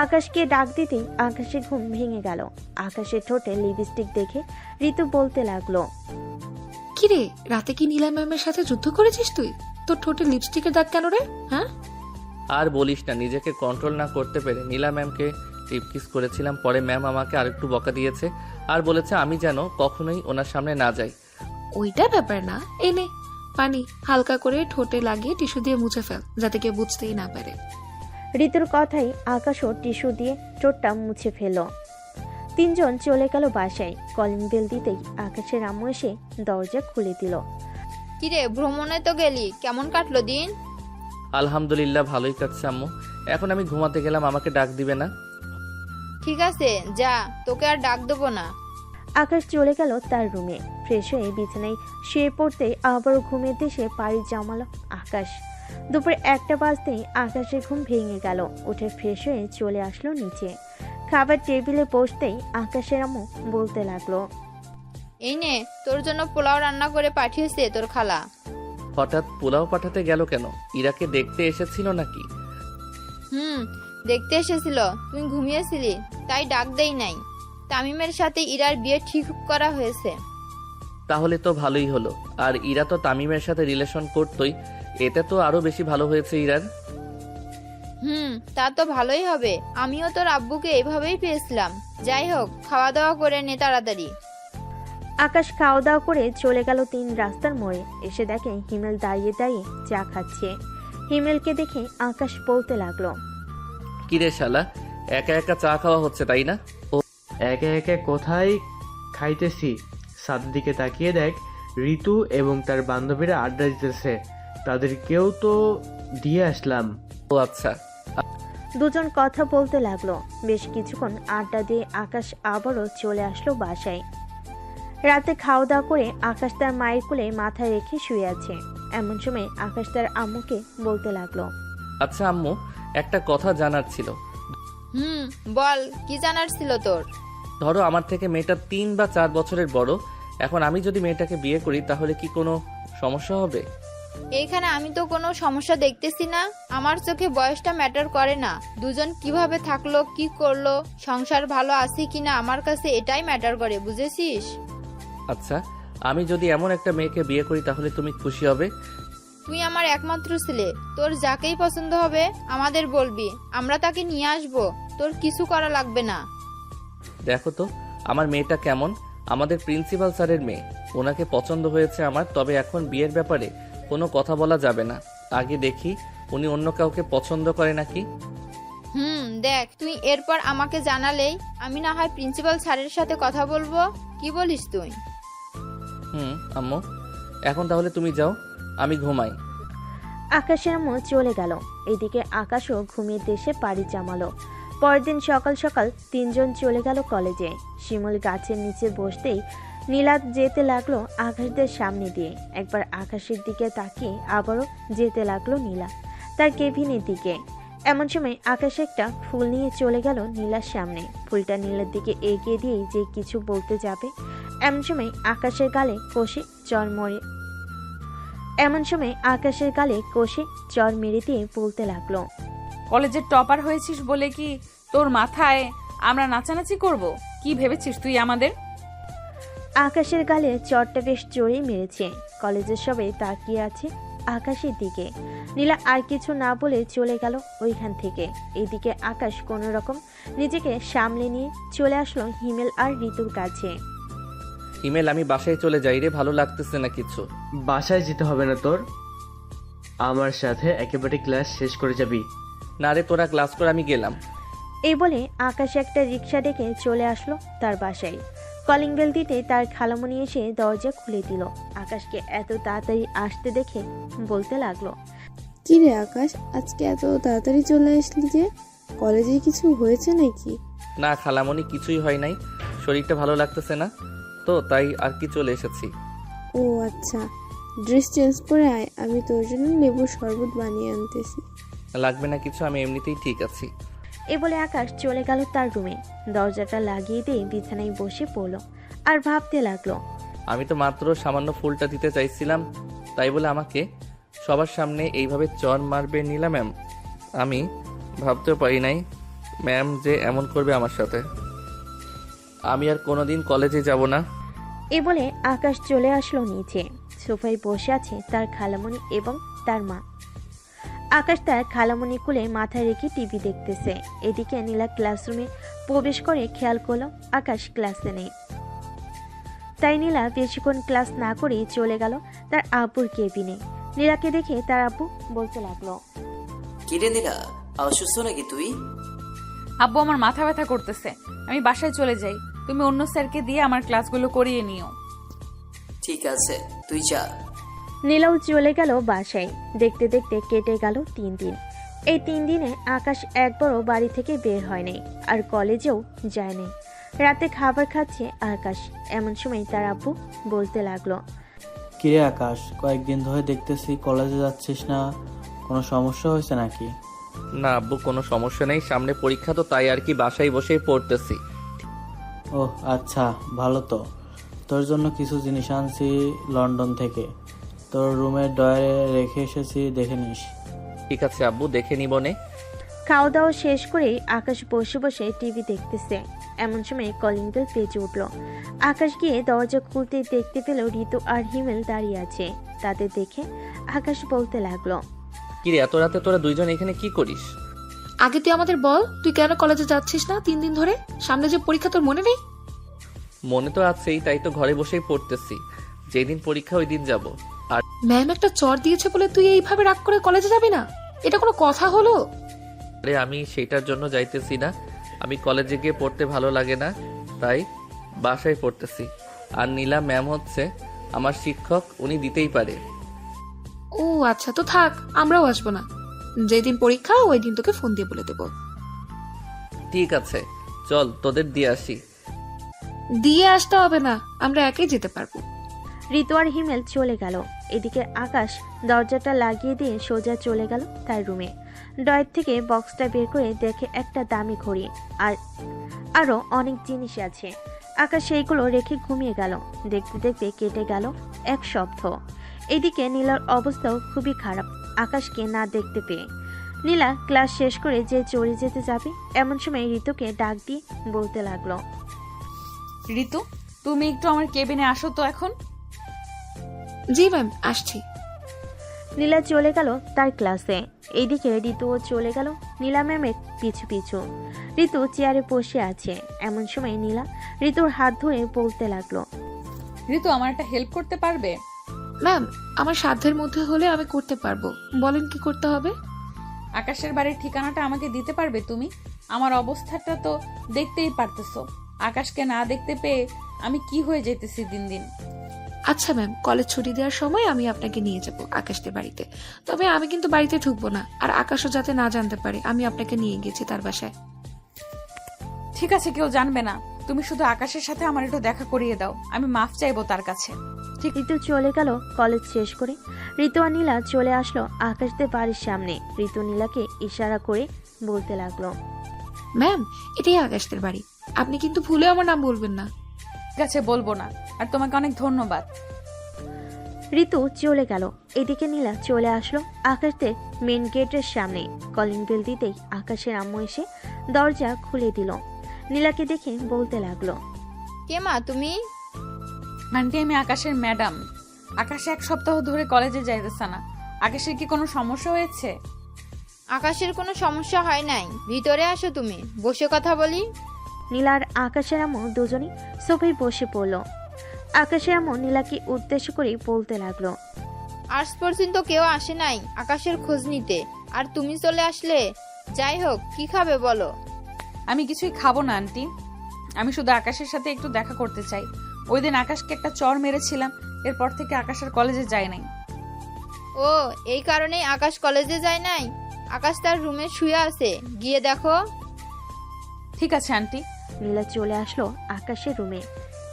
আকাশকে ডাক দিতেই আকাশের ঘুম ভেঙে গেল। আকাশের ঠোঁটে লিপস্টিক দেখে ঋতু বলতে লাগলো, কিরে, রাতে কি নীলা ম্যামের সাথে যুদ্ধ করেছিস তুই? তোর ঠোঁটে লিপস্টিকের দাগ কেন রে? হ্যাঁ, আর বলিস না, নিজেকে কন্ট্রোল না করতে পেরে নীলা ম্যামকে টিপকিস করেছিলাম। পরে ম্যাম আমাকে আরেকটু বকা দিয়েছে আর বলেছে আমি যেন কখনোই ওনার সামনে না যাই। ওইটা ব্যাপার না। এনে পানি হালকা করে ঠোঁটে লাগিয়ে টিস্যু দিয়ে মুছে ফেল, যাতে কেউ বুঝতেই না পারে। ঋতুর কথাই আকাশও টিস্যু দিয়ে ঠোঁটটা মুছে ফেলল। তিনজন চলে গেল বাসায়। কলিং বেল দিতেই আকাশের আম্মু এসে দরজা খুলে দিল। কিরে, ভ্রমণে তো গেলি, কেমন কাটলো দিন? আলহামদুলিল্লাহ, ভালোই কাটছে আম্মু। এখন আমি ঘুমাতে গেলাম, আমাকে ডাক দিবে না? ঠিক আছে, যা, তোকে আর ডাক দেবো না। আকাশ চলে গেল তার রুমে। ফ্রেশ হয়ে বিছানায় শুয়ে পড়তে আবারও ঘুমের দেশে পাড়ি জমালো আকাশ। দুপুর 1টা বাজতেই আকাশের ঘুম ভেঙে গেল। উঠে ফ্রেশ হয়ে চলে আসলো নিচে। খাবার টেবিলে বসতেই আকাশের আম্মু বলতে লাগলো, এই নে, তোর জন্য পোলাও রান্না করে পাঠিয়েছে তোর খালা। হঠাৎ পোলাও পাঠাতে গেল কেন? ইরাকে দেখতে এসেছিল নাকি? দেখতে এসেছিল, তুই ঘুমিয়েছিলি তাই ডাক দেই নাই। তামিমের সাথে ইরার বিয়ে ঠিক করা হয়েছে। তাহলে তো ভালোই হলো। আর ইরা তো তামিমের সাথে রিলেশন করতোই, এতে তো আরো বেশি ভালো হয়েছে ইরার। তা তো ভালোই হবে। আমিও তোর আব্বুকে এভাবেই পেয়েছিলাম। যাই হোক, খাওয়া দাওয়া করে নে তাড়াতাড়ি। আকাশ খাওয়া দাওয়া করে চলে গেল 3 রাস্তার মোড়ে। এসে দেখে হিমেল দাঁড়িয়ে দাঁড়িয়ে চা খাচ্ছে। হিমেলকে দেখে আকাশ বলতে লাগলো, কিরে শালা, একা একা চা খাওয়া হচ্ছে তাই না? একে একে কোথায় খাইতেছি, সাদের দিকে তাকিয়ে দেখ, ঋতু এবং তার বান্ধবীরা আড্ডা দিতেছে, তাদেরকেও তো দিয়ে আসলাম। ও আচ্ছা। দুজন কথা বলতে লাগলো। বেশ কিছুক্ষণ আড্ডা দিয়ে আকাশ আবারও চলে আসলো বাসায়। রাতে খাওয়া দাওয়া করে আকাশ তার মায়ের কোলে মাথায় রেখে শুয়ে আছে। এমন সময় আকাশ তার আম্মুকে বলতে লাগলো, আচ্ছা আম্মু, একটা কথা জানার ছিল। বল, কি জানার ছিল তোর? ধরো আমার থেকে মেয়েটা 3 বা 4 বছরের বড়। এখন আমি যদি মেয়েটাকে বিয়ে করি তাহলে কি কোনো সমস্যা হবে? এইখানে আমি তো কোনো সমস্যা দেখতেছি না। আমার চোখে বয়সটা ম্যাটার করে না। দুজন কিভাবে থাকলো, কি করলো, সংসার ভালো আছে কিনা, আমার কাছে এটাই ম্যাটার করে, বুঝেছিস? আচ্ছা, আমি যদি এমন একটা মেয়েকে বিয়ে করি তাহলে তুমি খুশি হবে? তুই আমার একমাত্র ছেলে, তোর যাকেই পছন্দ হবে আমাদের বলবি, আমরা তাকে নিয়ে আসবো। তোর কিছু করা লাগবে না। দেখো তো আমার মেয়েটা কেমন, আমাদের প্রিন্সিপাল স্যারের মেয়ে। ওনাকে পছন্দ হয়েছে আমার, তবে এখন বিয়ের ব্যাপারে কোনো কথা বলা যাবে না। আগে দেখি উনি অন্য কাউকে পছন্দ করে নাকি। দেখ, তুই এরপর আমাকে জানালেই আমি না হয় প্রিন্সিপাল স্যারের সাথে কথা বলবো। কি বলিস তুই? আম্মু, এখন তাহলে তুমি যাও, আমি ঘুমাই। আকাশের আম্মু চলে গেল। এদিকে আকাশও ঘুমিয়ে দেশে পাড়ি জমালো। পরের দিন সকাল সকাল 3 জন চলে গেল কলেজে। শিমুল গাছের নিচে বসতেই নীলা যেতে লাগলো আকাশদের সামনে দিয়ে। একবার আকাশের দিকে তাকিয়ে আবারও যেতে লাগলো নীলা তার কেবিনের দিকে। এমন সময় আকাশ একটা ফুল নিয়ে চলে গেল নীলার সামনে। ফুলটা নীলার দিকে এগিয়ে দিয়ে যে কিছু বলতে যাবে, এমন সময় আকাশের গালে কষে চর মেরে দিয়ে বলতে লাগলো, কলেজের টপার হয়েছিস বলে কি তোর মাথায় আমরা নাচানাচি করব? কি ভেবেছিস তুই আমাদের? আকাশের গালে চরটা বেশ জোরেই মেরেছে। কলেজের সবাই তাকিয়ে আছে আকাশের দিকে। নীলা আর কিছু না বলে চলে গেল ওইখান থেকে। এইদিকে আকাশ কোনো রকম নিজেকে সামলে নিয়ে চলে আসলো হিমেল আর ঋতুর কাছে। হিমেল, আমি বাসায় চলে যাই রে, ভালো লাগতেছে না কিছু। বাসায় যেতে হবে না তোর, আমার সাথে একেবারে ক্লাস শেষ করে যাবি। না রে, তোরা ক্লাস করে, আমি গেলাম। এই বলে আকাশ একটা রিক্সা ডেকে চলে আসলো তার বাসায়। কলিং বেল দিতে তার খালামণি এসে দরজা খুলে দিল। আকাশকে এত তাড়াতাড়ি আসতে দেখে বলতে লাগলো, কি রে আকাশ, আজকে এত তাড়াতাড়ি চলে আসলি যে? কলেজে কিছু হয়েছে নাকি? না খালামণি, কিছুই হয় নাই, শরীরটা ভালো লাগতেছে না তো তাই আর কি চলে এসেছি। ও আচ্ছা, ড্রেস চেঞ্জ করে আয়, আমি তোর জন্য লেবুর শরবত বানিয়ে আনতেছি। লাগবে না কিছু, আমি এমনিতেই ঠিক আছি। এ বলে আকাশ চলে গেল তার রুমে। দরজাটা লাগিয়ে দিয়ে বিছানায় বসে পড়লো আর ভাবতে লাগলো, আমি তো মাত্র সামান্য ফুলটা দিতে চাইছিলাম, তাই বলে আমাকে সবার সামনে এইভাবে চর মারবে নীলা ম্যাম? আমি ভাবতেও পারি নাই ম্যাম যে এমন করবে আমার সাথে। আমি আর কোনোদিন কলেজে যাব না। এ বলে আকাশ চলে আসলো নিচে। সোফায় বসে আছে তার খালামণি এবং তার মা। আকাশ তার খালামণি কোলে মাথায় রেখে টিভি দেখতেছে। এদিকে নীলা ক্লাসরুমে প্রবেশ করে খেয়াল করলো আকাশ ক্লাসে নেই। তাই নীলা বেশিক্ষণ ক্লাস না করেই চলে গেল তার আব্বুর কেবিনে। নীলাকে দেখে তার আব্বু বলতে লাগলো, কিরে নীলা, অসুস্থ নাকি তুই? আব্বু, আমার মাথা ব্যথা করতেছে, আমি বাসায় চলে যাই। তুমি অন্য স্যারকে দিয়ে আমার ক্লাসগুলো করিয়ে নিও। ঠিক আছে, তুই যা। নীলাও চলে গেল বাসায়। দেখতে দেখতে কেটে গেল 3 দিন। এই 3 দিনে আকাশ একবারও বাড়ি থেকে বের হয়নি, আর কলেজেও যায়নি। রাতে খাবার খাচ্ছে আকাশ। এমন সময় তার আব্বু বলতে লাগলো, কিরে আকাশ, কয়েকদিন ধরে দেখতেছি কলেজে যাচ্ছিস না, কোনো সমস্যা হয়েছে নাকি? না আব্বু, কোনো সমস্যা নেই, সামনে পরীক্ষা তো, তাই আর কি বাসায় বসেই পড়তেছি। ওহ আচ্ছা, ভালো তো। তোর জন্য কিছু জিনিস আনছি লন্ডন থেকে, তোর রুমের ডয়ারে রেখে এসেছি, দেখে নিস। ঠিক আছে আব্বু, দেখে নিবনে। খাওয়া দাওয়া শেষ করেই আকাশ বসে বসে টিভি দেখতেছে। এমন সময় কলিং বেল বেজে উঠল। আকাশ গিয়ে দরজা খুলতে দেখতে পেল ঋতু আর হিমেল দাঁড়িয়ে আছে। তাদের দেখে আকাশ বলতে লাগলো, কিরে এত রাতে তোরা দুইজন এখানে কি করিস? আগে তুই আমাদের বল, তুই কেন কলেজে যাচ্ছিস না 3 দিন ধরে? সামনে যে পরীক্ষা, তোর মনে নেই? মনে তো আছেই, তাই তো ঘরে বসেই পড়তেছি। যেদিন পরীক্ষা ওই দিন যাব। আর ম্যাম একটা চর দিয়েছে বলে তুই এইভাবে রাগ করে কলেজে যাবি না? এটা কোনো কথা হলো? আরে আমি সেটার জন্য যাইতেছি না, আমি কলেজে গিয়ে পড়তে ভালো লাগে না, তাই বাসায় পড়তেছি। আর নীলা ম্যাম হচ্ছে আমার শিক্ষক, উনি দিতেই পারে। ও আচ্ছা, তো থাক, আমরাও আসবো না। যেদিন পরীক্ষা ওই দিন তোকে ফোন দিয়ে বলে দেবো। ঠিক আছে, চল তোদের দিয়ে আসি। দিয়ে আসতে হবে না, আমরা একাই যেতে পারবো। ঋতু আর হিমেল চলে গেল। এদিকে আকাশ দরজাটা লাগিয়ে দিয়ে সোজা চলে গেল তার রুমে। ডয়ের থেকে বক্সটা বের করে দেখে একটা দামি ঘড়ি আর আরো অনেক জিনিস আছে। আকাশ সেইগুলো রেখে ঘুমিয়ে গেল। দেখতে দেখতে কেটে গেল 1 সপ্তাহ। এদিকে নীলার অবস্থাও খুবই খারাপ আকাশকে না দেখতে পেয়ে। নীলা ক্লাস শেষ করে যে চলে যেতে যাবে, এমন সময় ঋতুকে ডাক দিয়ে বলতে লাগলো, ঋতু, তুমি একটু আমার কেবিনে আসো তো এখন। জি ম্যাম, আসছি। নীলা চলে গেল তার ক্লাসে। এইদিকে ঋতুও চলে গেল নীলা ম্যামের পিছু পিছু। ঋতু চেয়ারে বসে আছে। এমন সময় নীলা ঋতুর হাত ধরে বলতে লাগলো, ঋতু, আমার একটা হেল্প করতে পারবে? ম্যাম, আমার সাধ্যের মধ্যে হলে আমি করতে পারবো, বলেন কি করতে হবে? আকাশের বাড়ির ঠিকানাটা আমাকে দিতে পারবে তুমি? আমার অবস্থাটা তো দেখতেই পারতেছো। আকাশকে না দেখতে পেয়ে আমি কি হয়ে যেতেছি দিন দিন। আচ্ছা ম্যাম, কলেজ ছুটি দেওয়ার সময় আমি আপনাকে নিয়ে যাব আকাশদের বাড়িতে। তবে আমি কিন্তু বাড়িতে ঢুকবো না, আর আকাশও যাতে না জানতে পারে আমি আপনাকে নিয়ে গেছি তার বাসায়। ঠিক আছে, কেউ জানবে না। তুমি শুধু আকাশের সাথে আমার একটু দেখা করিয়ে দাও, আমি মাফ চাইবো তার কাছে। ঋতু চলে গেল কলেজ শেষ করে। ঋতু আর নীলা চলে আসলো আকাশদের বাড়ির সামনে। ঋতু নীলাকে ইশারা করে বলতে লাগলো, ম্যাম, এটাই আকাশদের বাড়ি, আপনি কিন্তু ভুলে আমার নাম বলবেন না। ঠিক আছে, বলবো না। আর তোমাকে অনেক ধন্যবাদ। ঋতু চলে গেল। এদিকে নীলা চলে আসলো আকাশদের মেন গেটের সামনে। কলিং বেল দিতেই আকাশের আম্মু এসে দরজা খুলে দিল। নীলাকে দেখে বলতে লাগলো, কে মা তুমি? আন্টি, আমি আকাশের ম্যাডাম। আকাশ 1 সপ্তাহ ধরে কলেজে যাইতেছে না। আকাশের কি কোনো সমস্যা হয়েছে? আকাশের কোনো সমস্যা হয় নাই, ভিতরে আসো, তুমি বসে কথা বলি। নীলা আর আকাশের আম্মু দুজনেই সোফায় বসে পড়লো। আকাশের আম্মু নীলাকে উদ্দেশ্য করে বলতে লাগলো, আজ পর্যন্ত কেউ আসে নাই আকাশের খোঁজ নিতে, আর তুমি চলে আসলে। যাই হোক, কি খাবে বলো? আমি কিছুই খাবো না আন্টি, আমি শুধু আকাশের সাথে একটু দেখা করতে চাই। ওই দিন আকাশকে একটা চর মেরেছিলাম, এরপর থেকে আকাশ আর কলেজে যায় নাই। ও, এই কারণেই আকাশ কলেজে যায় নাই? আকাশ তার রুমে শুয়ে আছে, গিয়ে দেখো। ঠিক আছে আন্টি। নীলা চলে আসলো আকাশের রুমে।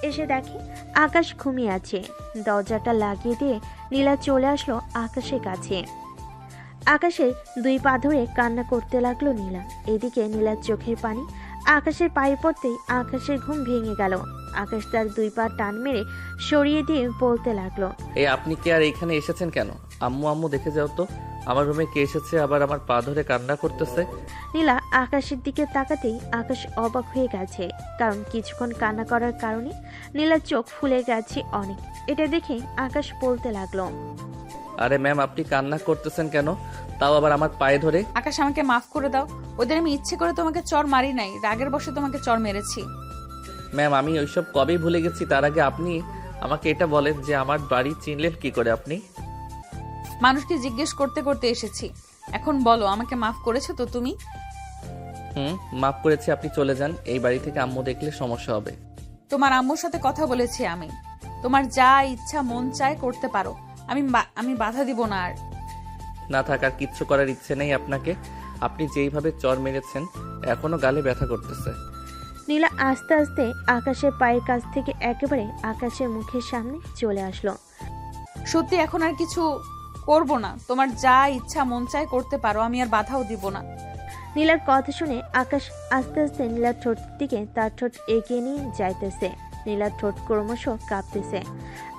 এসে দেখে আকাশ ঘুমিয়ে আছে। দরজাটা লাগিয়ে দিয়ে নীলা চলে আসলো আকাশের কাছে। আকাশের 2 পা ধরে কান্না করতে লাগলো নীলা। এদিকে নীলার চোখের পানি আকাশের পায়ে পড়তেই আকাশের ঘুম ভেঙে গেল। আকাশ তার 2 পা টান মেরে সরিয়ে দিয়ে বলতে লাগলো, এই আপনি কি আর এখানে এসেছেন কেন? আম্মু আম্মু দেখে যাও তো, আমার রুমে কে এসেছে আবার আমার পা ধরে কান্না করতেছে। নীলা আকাশের দিকে তাকাতেই আকাশ অবাক হয়ে গেছে, কারণ কিছুক্ষণ কান্না করার কারণে নীলার চোখ ফুলে গেছে অনেক। এটা দেখে আকাশ বলতে লাগলো, আরে ম্যাম, আপনি কান্না করতেছেন কেন, তাও আবার আমার পায়ে ধরে? আকাশ, আমাকে মাফ করে দাও। ওদের আমি ইচ্ছে করে তোমাকে চর মারি নাই, রাগের বশে তোমাকে চর মেরেছি। ম্যাম, আমি ওইসব কবেই ভুলে গেছি। তার আগে আপনি আমাকে এটা বলেন যে আমার বাড়ি চিনলেন কি করে আপনি? মানুষকে জিজ্ঞেস করতে করতে এসেছি। এখন বলো, আমাকে মাফ করেছো তো তুমি? মাফ করেছি, আপনি চলে যান। এই বাড়ি থেকে আম্মু দেখলে সমস্যা হবে। তোমার আম্মুর সাথে কথা বলেছি আমি। তোমার যা ইচ্ছা মন চায় করতে পারো, আমি বাধা দিব না। আর না থাকার কিচ্ছু করার ইচ্ছে নেই আপনাকে। আপনি যেইভাবে চর মেরেছেন এখনো গালে ব্যথা করতেছে। নীলা আস্তে আস্তে আকাশের পায়ের কাছ থেকে একেবারে আকাশের মুখের সামনে চলে আসলো। সত্যি এখন আর কিছু করব না। তোমার যা ইচ্ছা মন চায় করতে পারো, আমি আর বাধাও দিব না। নীলার কথা শুনে আকাশ আস্তে আস্তে নীলার ঠোঁট দিকে তার ঠোঁট এগিয়ে নিয়ে যাইতেছে। নীলার ঠোঁট ক্রমশ কাঁপতেছে।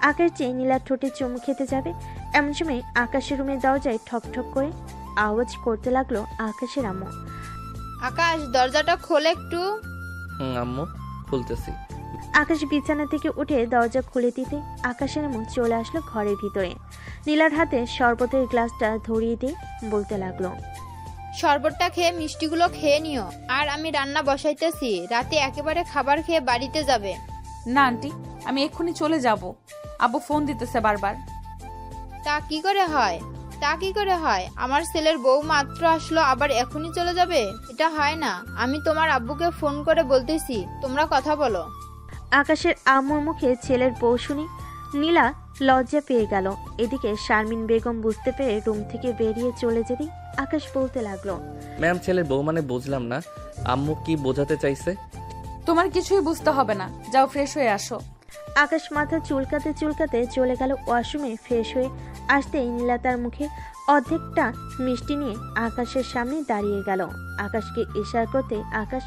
আকাশ চেয়ে নীলার ঠোঁটে চুমু খেতে যাবে, এমন সময় আকাশের রুমের দরজায় ঠক ঠক করে আওয়াজ করতে লাগলো আকাশের আম্মু। আকাশ, দরজাটা খোলে একটু। আম্মু, খুলতেছি। আকাশ বিছানা থেকে উঠে দরজা খুলে দিতে আকাশের আম্মু চলে আসলো ঘরের ভিতরে। নীলার হাতে শরবতের গ্লাসটা ধরিয়ে দিয়ে বলতে লাগলো, শরবতটা খেয়ে মিষ্টিগুলো খেয়ে নিও। আর আমি রান্না বসাইতেছি, রাতে একেবারে খাবার খেয়ে বাড়িতে যাবে। না আন্টি, আমি এক্ষুনি চলে যাব। আব্বু ফোন দিতেছে বারবার। তা কি করে হয়? আমার ছেলের বউ মাত্র আসলো, আবার এখনই চলে যাবে? এটা হয় না। আমি তোমার আব্বুকে ফোন করে বলতেছি, তোমরা কথা বলো। আকাশের আম্মুর মুখে ছেলের বউ শুনি নীলা লজ্জা পেয়ে গেল। এদিকে শারমিন বেগম বুঝতে পেরে রুম থেকে বেরিয়ে চলে যেতেই আকাশ বলতে লাগলো, ম্যাম, ছেলের বউ মানে বুঝলাম না। আম্মু কি বোঝাতে চাইছে? তোমার কিছুই বুঝতে হবে না, যাও ফ্রেশ হয়ে আসো। আকাশ মাথা চুলকাতে চুলকাতে চলে গেল ওয়াশরুমে। ফ্রেশ হয়ে আসতেই নীলা তার মুখে অর্ধেকটা মিষ্টি নিয়ে আকাশের সামনে দাঁড়িয়ে গেল। আকাশকে ইশারা করতে আকাশ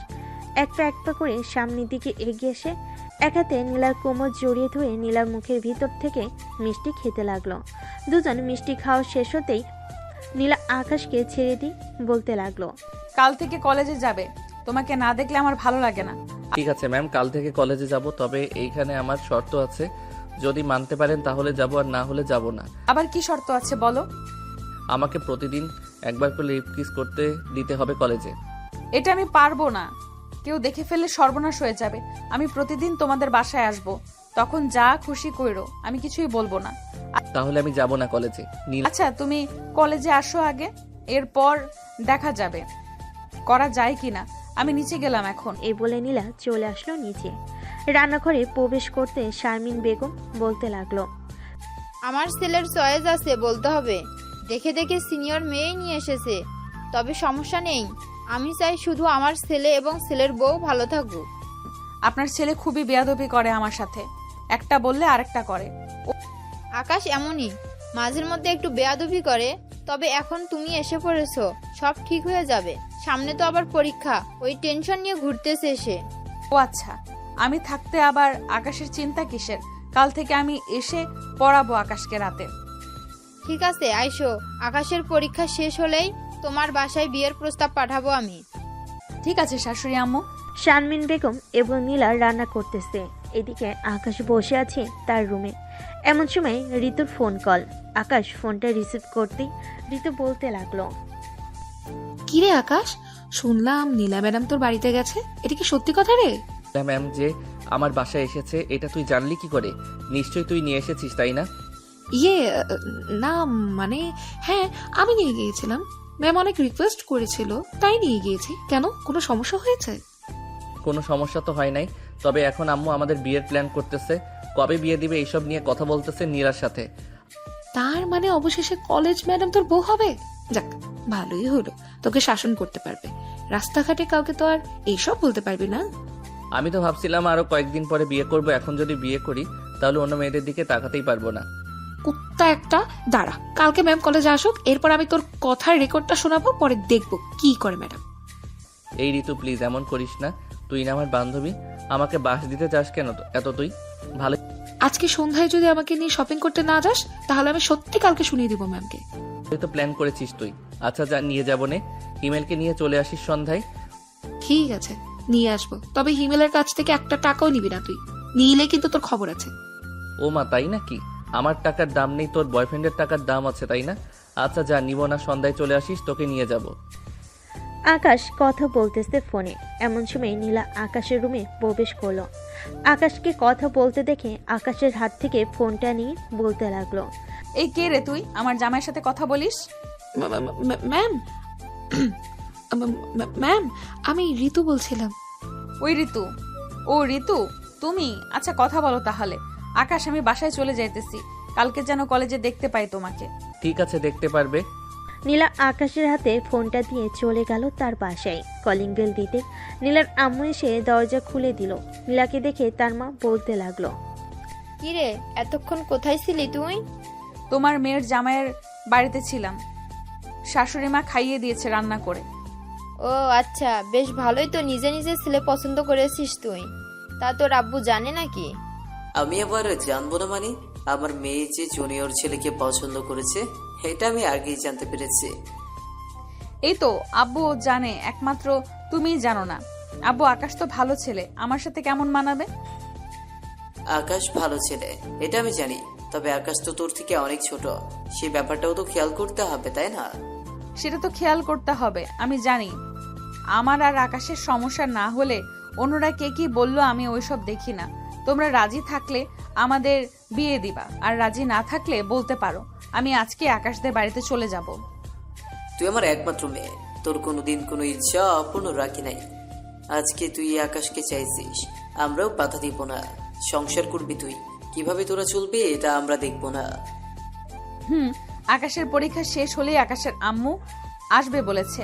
এক পা করে সামনের দিকে এগিয়ে এসে এক হাতে নীলার কোমর জড়িয়ে ধরে নীলার মুখের ভিতর থেকে মিষ্টি খেতে লাগলো। দুজন মিষ্টি খাওয়া শেষ হতেই নীলা আকাশকে ছেড়ে দিয়ে বলতে লাগলো, কাল থেকে কলেজে যাবে। তোমাকে না দেখলে আমার ভালো লাগে না। ঠিক আছে ম্যাম, কাল থেকে কলেজে যাব, তবে এইখানে আমার শর্ত আছে। যদি মানতে পারেন তাহলে যাব, আর না হলে যাব না। আবার কি শর্ত আছে বলো? আমাকে প্রতিদিন একবার করে লিপ কিস করতে দিতে হবে কলেজে। এটা আমি পারবো না, কেউ দেখে ফেললে সর্বনাশ হয়ে যাবে। আমি প্রতিদিন তোমাদের বাসায় আসব, তখন যা খুশি কইরো, আমি কিছুই বলবো না। তাহলে আমি যাব না কলেজে। আচ্ছা, তুমি কলেজে আসো আগে, এরপর দেখা যাবে করা যায় কিনা। আমি নিচে গেলাম এখন। এই বলে নীলা চলে আসলো নিচে। রান্নাঘরে প্রবেশ করতে শারমিন বেগম বলতে লাগলো, আমার ছেলের চয়েস আছে বলতে হবে। দেখে দেখে সিনিয়র মেয়ে নিয়ে এসেছে, তবে সমস্যা নেই। আমি চাই শুধু আমার ছেলে এবং ছেলের বউ ভালো থাকুক। আপনার ছেলে খুবই বেয়াদবি করে আমার সাথে, একটা বললে আরেকটা করে। আকাশ এমনই, মাঝের মধ্যে একটু বেয়াদবি করে, তবে এখন তুমি এসে পড়েছো, সব ঠিক হয়ে যাবে। সামনে তো আবার পরীক্ষা, ওই টেনশন নিয়ে ঘুরতেছে সে। ও আচ্ছা, আমি থাকতে আবার আকাশের চিন্তা কিসের? কাল থেকে আমি এসে পড়াবো আকাশকে রাতে। ঠিক আছে, আইসো। আকাশের পরীক্ষা শেষ হলেই তোমার বাসায় বিয়ের প্রস্তাব পাঠাবো আমি। ঠিক আছে শাশুড়ি আম্মু। শারমিন বেগম এবং নীলা রান্না করতেছে, এদিকে আকাশ বসে আছে তার রুমে। এমন সময় ঋতুর ফোন কল। আকাশ ফোনটা রিসিভ করতেই ঋতু বলতে লাগলো, কিরে আকাশ, শুনলাম নীলা ম্যাডাম তোর বাড়িতে গেছে, এটা কি সত্যি কথা রে? ম্যাম যে আমার বাসায় এসেছে এটা তুই জানলি কি করে? নিশ্চয়ই তুই নিয়ে এসেছিস, তাই না? ইয়ে না, মানে হ্যাঁ, আমি নিয়ে গিয়েছিলাম। ম্যাম অনেক রিকোয়েস্ট করেছিল, তাই নিয়ে গিয়েছি। কেন, কোনো সমস্যা হয়েছে? কোনো সমস্যা তো হয় নাই, তবে এখন আম্মু আমাদের বিয়ের প্ল্যান করতেছে। কবে বিয়ে দিবে এইসব নিয়ে কথা বলতেছে নীলার সাথে। তার মানে অবশেষে কলেজ ম্যাডাম তোর বউ হবে? যাক, ভালোই হলো, তোকে শাসন করতে পারবে। রাস্তাঘাটে কাউকে তো আর এইসব বলতে পারবি না। আমি তো ভাবছিলাম আরো কয়েকদিন পরে বিয়ে করব। এখন যদি বিয়ে করি তাহলে অন্য মেয়েদের দিকে তাকাতেই পারবো না। কুত্তা একটা, দাঁড়া, কালকে ম্যাম কলেজে আসুক, এরপর আমি তোর কথার রেকর্ডটা শোনাবো, পরে দেখবো কি করে ম্যাডাম। এই ঋতু প্লিজ এমন করিস না। তুই না আমার বান্ধবী, আমাকে বাস দিতে চাস কেন এত তুই? ভালো আজকে সন্ধ্যায় যদি আমাকে নিয়ে শপিং করতে না যাস তাহলে আমি সত্যি কালকে শুনিয়ে দিব ম্যামকে। তো প্ল্যান করেছিস তুই। আচ্ছা যা, নিয়ে যাবো নে। হিমেলকে নিয়ে চলে আসিস সন্ধ্যায়। ঠিক আছে, নিয়ে আসবো, তবে হিমেলের কাছ থেকে একটা টাকাও নিবি না তুই। নিলে কিন্তু তোর খবর আছে। ও মা, তাই নাকি? আমার টাকার দাম নেই, তোর বয়ফ্রেন্ডের টাকার দাম আছে, তাই না? আচ্ছা যা, নিব না, সন্ধ্যায় চলে আসিস, তোকে নিয়ে যাব। আকাশ কথা বলতেছে ফোনে। এমন সময় নীলা আকাশের রুমে প্রবেশ করলো। আকাশকে কথা বলতে দেখে আকাশের হাত থেকে ফোনটা নিয়ে বলতে লাগলো, এই কে রে তুই? আমার জামাইয়ের সাথে কথা বলিস? ম্যাম ম্যাম, আমি ঋতু বলছিলাম। ওই ঋতু? ও ঋতু, তুমি? আচ্ছা কথা বলো তাহলে। আকাশ, আমি বাসায় চলে যাইতেছি, কালকে যেন কলেজে দেখতে পাই তোমাকে। ঠিক আছে, দেখতে পারবে। নীলা আকাশের হাতে ফোনটা দিয়ে চলে গেল তার বাসায়। কলিং বেল দিতে নীলার আম্মু এসে দরজা খুলে দিল। নীলাকে দেখে তার মা বলতে লাগলো, কিরে এতক্ষণ কোথায় ছিলি তুই? তোমার মেয়ের জামাইয়ের বাড়িতে ছিলাম, শাশুড়ি মা খাইয়ে দিয়েছে রান্না করে। ও আচ্ছা, বেশ ভালোই তো, নিজে নিজে ছেলে পছন্দ করেছিস তুই। তা তোর আব্বু জানে নাকি? আমি আবার জানবো না মানে? আমার মেয়ে যে জুনিয়র ছেলেকে পছন্দ করেছে এটা আমি আগেই জানতে পেরেছি। এই তো আব্বু জানে, একমাত্র তুমিই জানো না। আব্বু, আকাশ তো ভালো ছেলে, আমার সাথে কেমন মানাবে? আকাশ ভালো ছেলে এটা আমি জানি, তবে আকাশ তো তোর থেকে অনেক ছোট, সেই ব্যাপারটাও তো খেয়াল করতে হবে, তাই না? সেটা তো খেয়াল করতে হবে, আমি জানি। আমার আর আকাশের সমস্যা না হলে অন্যরা কে কি বললো আমি ওইসব দেখি না। তোমরা রাজি থাকলে আমাদের বিয়ে দিবা, আর রাজি না থাকলে বলতে পারো, আমি আজকে আকাশদের বাড়িতে চলে যাব। তুই আমার একমাত্র মেয়ে, তোর কোনোদিন কোনো ইচ্ছা অপূর্ণ রাখি নাই। আজকে তুই আকাশকে চাইছিস, আমরাও বাধা দিব না। সংসার করবি তুই, কিভাবে তোরা চলবি এটা আমরা দেখবো না। আকাশের পরীক্ষা শেষ হলেই আকাশের আম্মু আসবে বলেছে।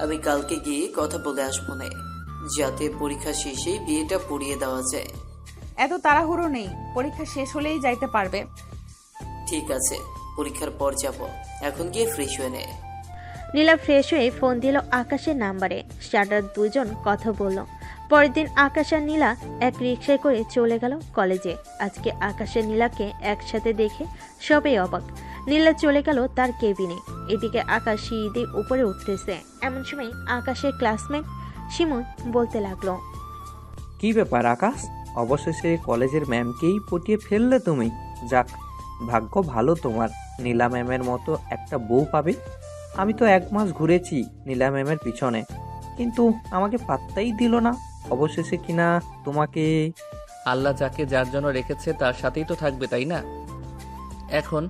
আমি কালকে গিয়ে কথা বলে আসবো না, যাতে পরীক্ষা শেষেই বিয়েটা পড়িয়ে দেওয়া যায়। এত তাড়াহুড়ো নেই, পরীক্ষা শেষ হলেই যাইতে পারবে। ঠিক আছে, পরীক্ষার পর যাব, এখন গিয়ে ফ্রেশ হয়ে নে। নীলা ফ্রেশ হয়ে ফোন দিল আকাশের নাম্বারে। স্টার্টার দুজন কথা বলল। পরের দিন আকাশ আর নীলা এক রিকশায় করে চলে গেল কলেজে। আজকে আকাশ আর নীলাকে একসাথে দেখে সবাই অবাক। নীলা চলে গেল তার কেবিনে। এদিকে আকাশ সিঁড়ি দিয়ে উপরে উঠতেছে। এমন সময় আকাশের ক্লাসমেট শিমুল বলতে লাগলো, কি ব্যাপার আকাশ, অবশেষে কলেজের ম্যামকেই পটিয়ে ফেললে তুমি। যাক, ভাগ্য ভালো তোমার, নীলা ম্যামের মতো একটা বউ পাবে। আমি তো 1 মাস ঘুরেছি নীলা ম্যামের পিছনে, কিন্তু আমাকে পাত্তাই দিল না। অবশেষে কিনা তোমাকে। আল্লাহ যাকে যার জন্য রেখেছে তার সাথেই তো থাকবে, তাই না? এখন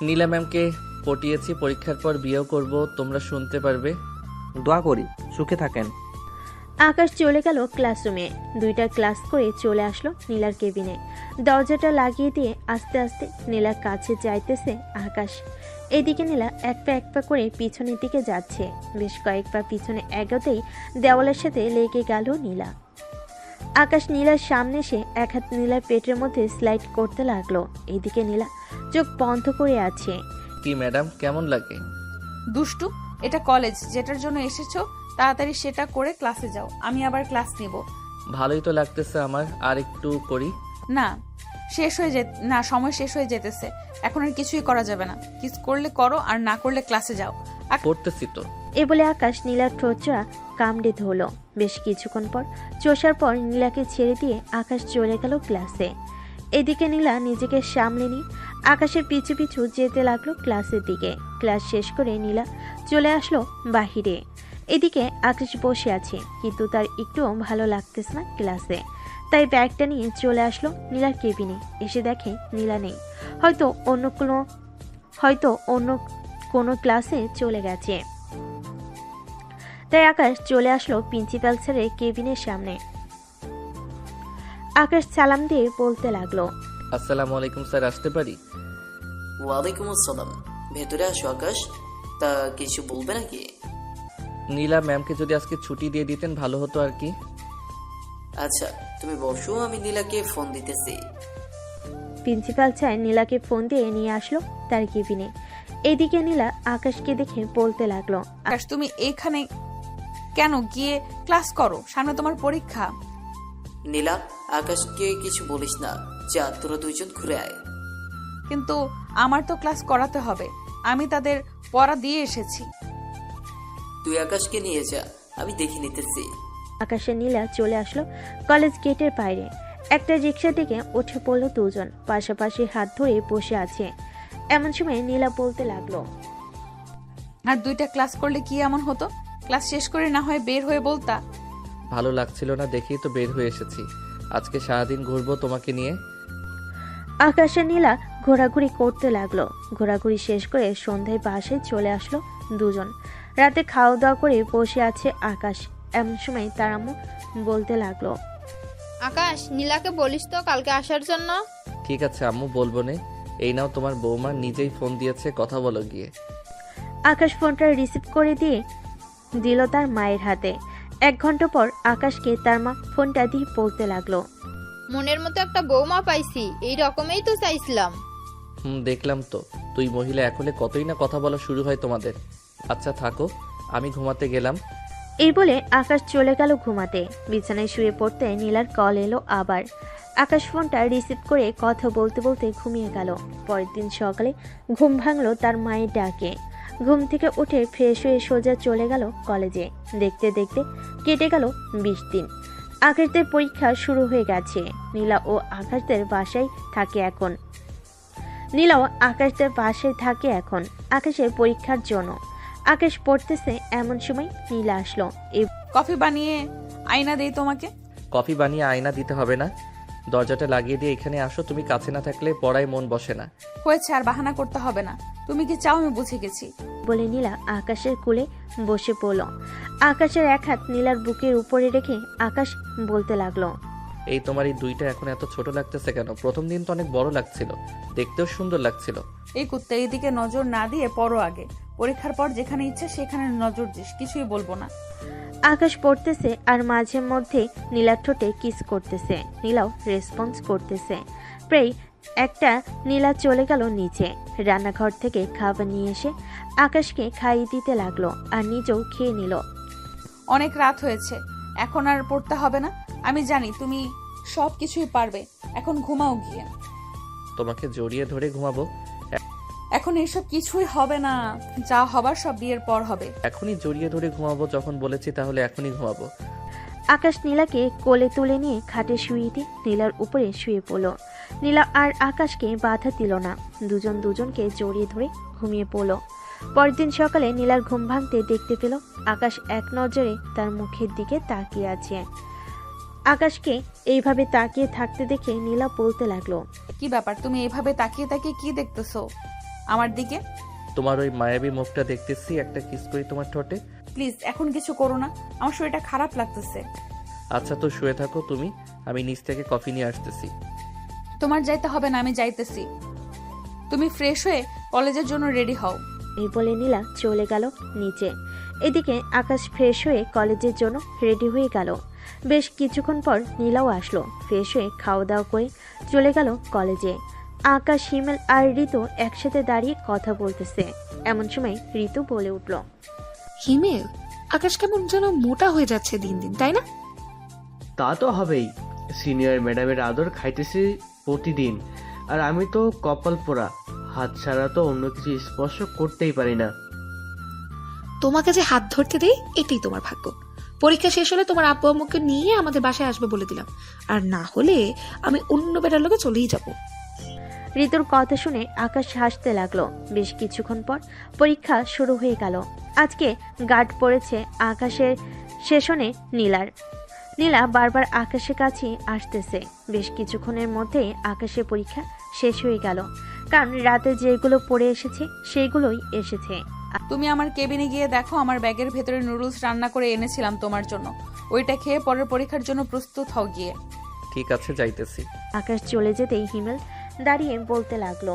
নীলা ম্যামকে পটিয়েছি, পরীক্ষার পর বিয়েও করব, তোমরা শুনতে পারবে। দোয়া করি সুখে থাকেন। আকাশ চলে গেল ক্লাসরুমে। 2টা ক্লাস করে চলে আসলো নীলার কেবিনে। দরজাটা লাগিয়ে দিয়ে আস্তে আস্তে নীলার কাছে যাইতেছে আকাশ। এদিকে নীলা এক পা করে পিছনের দিকে যাচ্ছে। বেশ কয়েক পা পিছনে এগোতেই দেওয়ালের সাথে লেগে গেল নীলা। আকাশ নীলার সামনে এসে এক হাত নীলার পেটের মধ্যে স্লাইড করতে লাগলো। এদিকে নীলা চোখ বন্ধ করে আছে। কি ম্যাডাম, কেমন লাগে? দুষ্টু, এটা কলেজ, যেটার জন্য এসেছো তাড়াতাড়ি সেটা করে ক্লাসে যাও, আমি আবার ক্লাস নেব। ভালোই তো লাগতেছে আমার, আর একটু করি। না, সময় শেষ হয়ে যেতেছে, এখন আর কিছুই করা যাবে না। কিস করলে করো, আর না করলে ক্লাসে যাও। করতেছি তো। এ বলে আকাশ নীলার ঠোঁটটা কামড়ে ধরলো। বেশ কিছুক্ষণ পর চষার পর নীলাকে ছেড়ে দিয়ে আকাশ চলে গেল ক্লাসে। এদিকে নীলা নিজেকে সামলে নিয়ে আকাশের পিছু পিছু যেতে লাগলো ক্লাসের দিকে। ক্লাস শেষ করে নীলা চলে আসলো বাহিরে। এদিকে আকাশ বসে আছে, কিন্তু তার একটুও ভালো লাগতেছে না ক্লাসে। তাই ব্যাগটা নিয়ে চলে আসলো নীলার কেবিনে। এসে দেখে নীলা নেই, হয়তো অন্য কোনো ক্লাসে চলে গেছে। তাই আকাশ চলে আসলো প্রিন্সিপাল স্যারের কেবিনের সামনে। আকাশ সালাম দিয়ে বলতে লাগলো, আসসালামু আলাইকুম স্যার, আসতে পারি? ওয়ালাইকুম আসসালাম, ভেতরে আসো আকাশ। তা কিছু বলবে নাকি? নীলা ম্যামকে যদি আজকে ছুটি দিয়ে দিতেন ভালো হতো আর কি। আচ্ছা তুমি বসো, আমি নীলাকে ফোন দিতেছি। প্রিন্সিপাল স্যার নীলাকে ফোন দিয়ে নিয়ে আসলো তার কেবিনে। এদিকে নীলা আকাশকে দেখে বলতে লাগলো, আকাশ, তুমি এখানে কেন, গিয়ে ক্লাস করো, সামনে তোমার পরীক্ষা। নীলা, আকাশকে কিছু বলিস না, যা তোরা দুইজন ঘুরে আয়। কিন্তু আমার তো ক্লাস করাতে হবে, আমি তাদের পড়া দিয়ে এসেছি। তুই আকাশকে নিয়ে যা, আমি দেখে নিতেছি। আকাশের নীলা চলে আসলো কলেজ গেটের বাইরে। একটা রিক্সা থেকে উঠে পড়লো দুজন, পাশাপাশি হাত ধরে বসে আছে। এমন সময় নীলা বলতে লাগলো, আর 2টা ক্লাস করলে কি এমন হতো? ক্লাস শেষ করে না হয় বের হয়ে বলতা। ভালো লাগছিল না দেখেই তো বের হয়ে এসেছি। আজকে সারাদিন ঘুরবো তোমাকে নিয়ে। আকাশের নীলা ঘোরাঘুরি করতে লাগলো। ঘোরাঘুরি শেষ করে সন্ধ্যায় বাসায় চলে আসলো দুজন। রাতে খাওয়া দাওয়া করে বসে আছে আকাশ। এমন সময় তার আম্মু বলতে লাগলো, আকাশ, নীলাকে বলিস তো কালকে আসার জন্য। ঠিক আছে আম্মু, বলবো নে। এই নাও, তোমার বৌমা নিজেই ফোন দিয়েছে, কথা বলো গিয়ে। আকাশ ফোনটা রিসিভ করে দিয়ে দিল তার মায়ের হাতে। 1 ঘন্টা পর আকাশকে তার মা ফোনটা দিয়ে বলতে লাগলো, মনের মতো একটা বৌমা পাইছি, এই রকমই তো চাইছিলাম। দেখলাম তো, তুই মহিলা এখন কতই না কথা বলা শুরু হয় তোমাদের। আচ্ছা থাকো, আমি ঘুমাতে গেলাম। এই বলে আকাশ চলে গেল ঘুমাতে। বিছানায় শুয়ে পড়তে নীলার কল এলো আবার। আকাশ ফোনটা রিসিভ করে কথা বলতে বলতে ঘুমিয়ে গেল। পরের দিন সকালে ঘুম ভাঙলো তার মায়ের ডাকে। ঘুম থেকে উঠে ফ্রেশ হয়ে সোজা চলে গেল কলেজে। দেখতে দেখতে কেটে গেল 20 দিন। আকাশদের পরীক্ষা শুরু হয়ে গেছে। নীলা ও আকাশদের বাসায় থাকে এখন। নীলাও আকাশদের বাসায় থাকে এখন আকাশের পরীক্ষার জন্য। আকাশ পড়তেছে, এমন সময় নীলা আসলো। এই কফি বানিয়ে আয়না দেই তোমাকে। কফি বানিয়ে আয়না দিতে হবে না, দরজাটা লাগিয়ে দিয়ে এখানে আসো। তুমি কাছে না থাকলে পড়ায় মন বসে না। হয়েছে, আর বাহানা করতে হবে না। তুমি কি চাও আমি বুঝে গেছি। বলে নীলা আকাশের কোলে বসে পড়ল। আকাশের এক হাত নীলার বুকের উপরে রেখে আকাশ বলতে লাগলো, এই তোমার এই দুইটা এখন এত ছোট লাগতেছে কেন? প্রথম দিন তো অনেক বড় লাগছিল, দেখতেও সুন্দর লাগছিল। এই কুত্তা, এইদিকে নজর না দিয়ে পড়ো আগে। পরীক্ষার পর যেখানে ইচ্ছা সেখানে নজর দিস, কিছুই বলবো না। আকাশ পড়তেছে আর মাঝে মধ্যে নীলার ঠোঁটে কিস করতেছে। নীলাও রেসপন্স করতেছে। প্রায় একটা নীলা চলে গেল নিচে। রান্নাঘর থেকে খাবার নিয়ে এসে আকাশকে খাইয়ে দিতে লাগলো আর নিজেও খেয়ে নিল। অনেক রাত হয়েছে, এখন আর পড়তে হবে না। আমি জানি তুমি সব কিছুই পারবে। এখন ঘুমাও গিয়ে। তোমাকে জড়িয়ে ধরে ঘুমাবো? এখন এসব কিছুই হবে না, যা হবার সব বিয়ের পর হবে। এখনই জড়িয়ে ধরে ঘুমাবো যখন বলেছি, তাহলে এখনই ঘুমাবো। আকাশ নীলাকে কোলে তুলে নিয়ে খাটে শুয়ে দিয়ে নীলার উপরে শুয়ে পড়ল। নীলা আর আকাশকে বাধা দিল না, দুজন দুজনকে জড়িয়ে ধরে ঘুমিয়ে পড়ল। পরের দিন সকালে নীলার ঘুম ভাঙতে দেখতে পেল আকাশ এক নজরে তার মুখের দিকে তাকিয়ে আছে। আকাশকে এইভাবে তাকিয়ে থাকতে দেখে নীলা বলতে লাগলো, কি ব্যাপার, তুমি এইভাবে তাকিয়ে তাকিয়ে কি দেখতেছো আমার দিকে? তোমার ওই মায়াবী মুখটা দেখতেছি, একটা কিস করি তোমার ঠোঁটে। প্লিজ এখন কিছু করো না, আমার শরীরটা খারাপ লাগতেছে। আচ্ছা তো শুয়ে থাকো তুমি, আমি নিচ থেকে কফি নিয়ে আসতেছি। তোমার যাইতে হবে না, আমি যাইতেছি। তুমি ফ্রেশ হয়ে কলেজের জন্য রেডি হও। এই বলে নীলা চলে গেল নিচে। এদিকে আকাশ ফ্রেশ হয়ে কলেজের জন্য রেডি হয়ে গেল। বেশ কিছুক্ষণ পর নীলাও আসলো। ফ্রেশ হয়ে খাওয়া দাওয়া করে চলে গেল কলেজে। আকাশ, হিমেল আর ঋতু একসাথে দাঁড়িয়ে কথা বলতেছে। এমন সময় ঋতু বলে উঠল, হিমেল, আকাশ কেমন যেন মোটা হয়ে যাচ্ছে দিন দিন, তাই না? তা তো হবেই, সিনিয়র ম্যাডামের আদর খাইতেছি প্রতিদিন, আর আমি তো কপাল পোড়া, হাত ছাড়া তো অন্য কিছু স্পর্শ করতেই পারি না। তোমাকে যে হাত ধরতে দেই এটাই তোমার ভাগ্য। পরীক্ষা শেষ হলে তোমার আব্বু আম্মুকে নিয়ে আমাদের বাসায় আসবে বলে দিলাম, আর না হলে আমি অন্য বেটার লোকে চলেই যাব। ঋতুর কথা শুনে আকাশ হাসতে লাগলো। বেশ কিছুক্ষণ পর পরীক্ষা শুরু হয়ে গেল। আজকে গার্ড পড়েছে আকাশের সেশনে নীলার। নীলা বারবার আকাশের কাছে আসতেছে। বেশ কিছুক্ষণের মধ্যে আকাশের পরীক্ষা শেষ হয়ে গেল, কারণ রাতে যেগুলো পড়ে এসেছে সেগুলোই এসেছে। তুমি আমার কেবিনে গিয়ে দেখো, আমার ব্যাগের ভেতরে নুডলস রান্না করে এনেছিলাম তোমার জন্য। ওইটা খেয়ে পরের পরীক্ষার জন্য প্রস্তুত হও গিয়ে। ঠিক আছে, যাইতেছি। আকাশ চলে যেতেই হিমেল দাঁড়িয়ে বলতে লাগলো,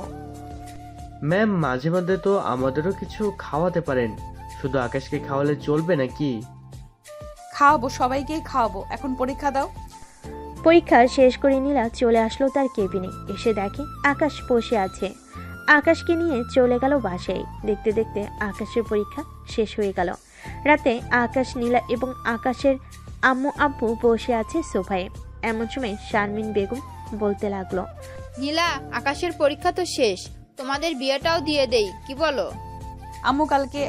ম্যাম মাঝে মধ্যে তো আমাদেরও কিছু খাওয়াতে পারেন, শুধু আকাশকে খাওয়ালে চলবে নাকি? খাওয়াবো, সবাইকেই খাওয়াবো। এখন পরীক্ষা দাও। পরীক্ষা শেষ করে নীলা চলে আসলো তার কেবিনে। এসে দেখে আকাশ বসে আছে। আকাশকে নিয়ে চলে গেল বাসায়। দেখতে দেখতে আকাশের পরীক্ষা শেষ হয়ে গেল। রাতে আকাশ, নীলা এবং আকাশের আম্মু আব্বু বসে আছে সোফায়। এমন সময় শারমিন বেগম বলতে লাগলো, নীলা, আকাশের পরীক্ষা তো শেষ, তোমাদের বিয়েটাও দিয়ে দেই, কি বলো? আম্মু কালকে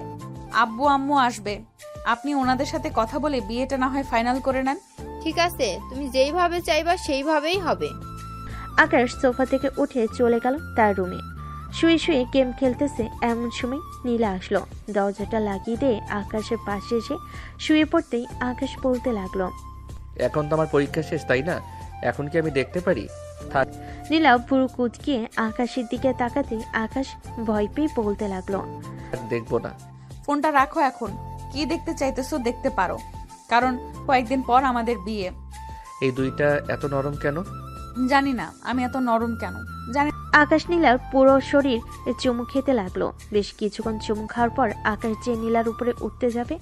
আম্মু আসবে, আপনি ওনাদের সাথে কথা বলে বিয়েটা না হয় ফাইনাল করে নেন। ঠিক আছে, তুমি যেইভাবে চাইবা সেইভাবেই হবে। আকাশ সোফা থেকে উঠে চলে গেল তার রুমে। শুয়ে শুয়ে গেম খেলতেছে। এমন সময় নীলা আসলো। দরজাটা লাগিয়ে দিয়ে আকাশের পাশে এসে শুয়ে পড়তেই আকাশ বলতে লাগলো, এখন তো আমার পরীক্ষা শেষ, তাই না? এখন কি আমি দেখতে পারি? থাক। নীলা পুরো কুচকিয়ে আকাশের দিকে তাকাতেই আকাশ ভয় পেয়ে বলতে লাগলো, দেখবো না। ফোনটা রাখো, এখন কি দেখতে চাইতেছো দেখতে পারো, কারণ কয়েকদিন পর আমাদের বিয়ে। এই দুইটা এত নরম কেন? জানি না আমি এত নরম কেন, জানি। আকাশ নীলার পুরো শরীর চুমু খেতে লাগলো। বেশ কিছুক্ষণ চুমু খাওয়ার পর আকাশ যে নীলার উপরে উঠতে যাবে,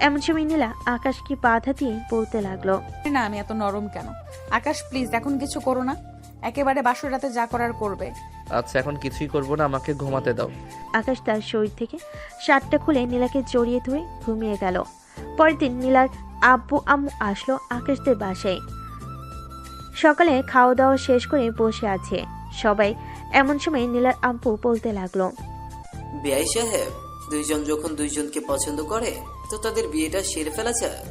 এমন সময় নীলা আকাশকে বাধা দিয়ে বলতে লাগলো, না আমি এত নরম কেন। আকাশ প্লিজ এখন কিছু করো না, একেবারে বাসর রাতে যা করার করবে। আচ্ছা, এখন কিছুই করবো না, আমাকে ঘুমাতে দাও। আকাশ তার শরীর থেকে শার্টটা খুলে নীলাকে জড়িয়ে ধরে ঘুমিয়ে গেল। পরের দিন নীলার আব্বু আম্মু আসলো আকাশদের বাসায়। সকালে খাওয়া দাওয়া শেষ করে বসে আছে সবাই। এমন সময় নীলার আব্বু বলতে লাগলো, বিআই সাহেব, দুইজন যখন দুইজনকে পছন্দ করে তো তাদের বিয়েটা সেরে ফেলা যায়,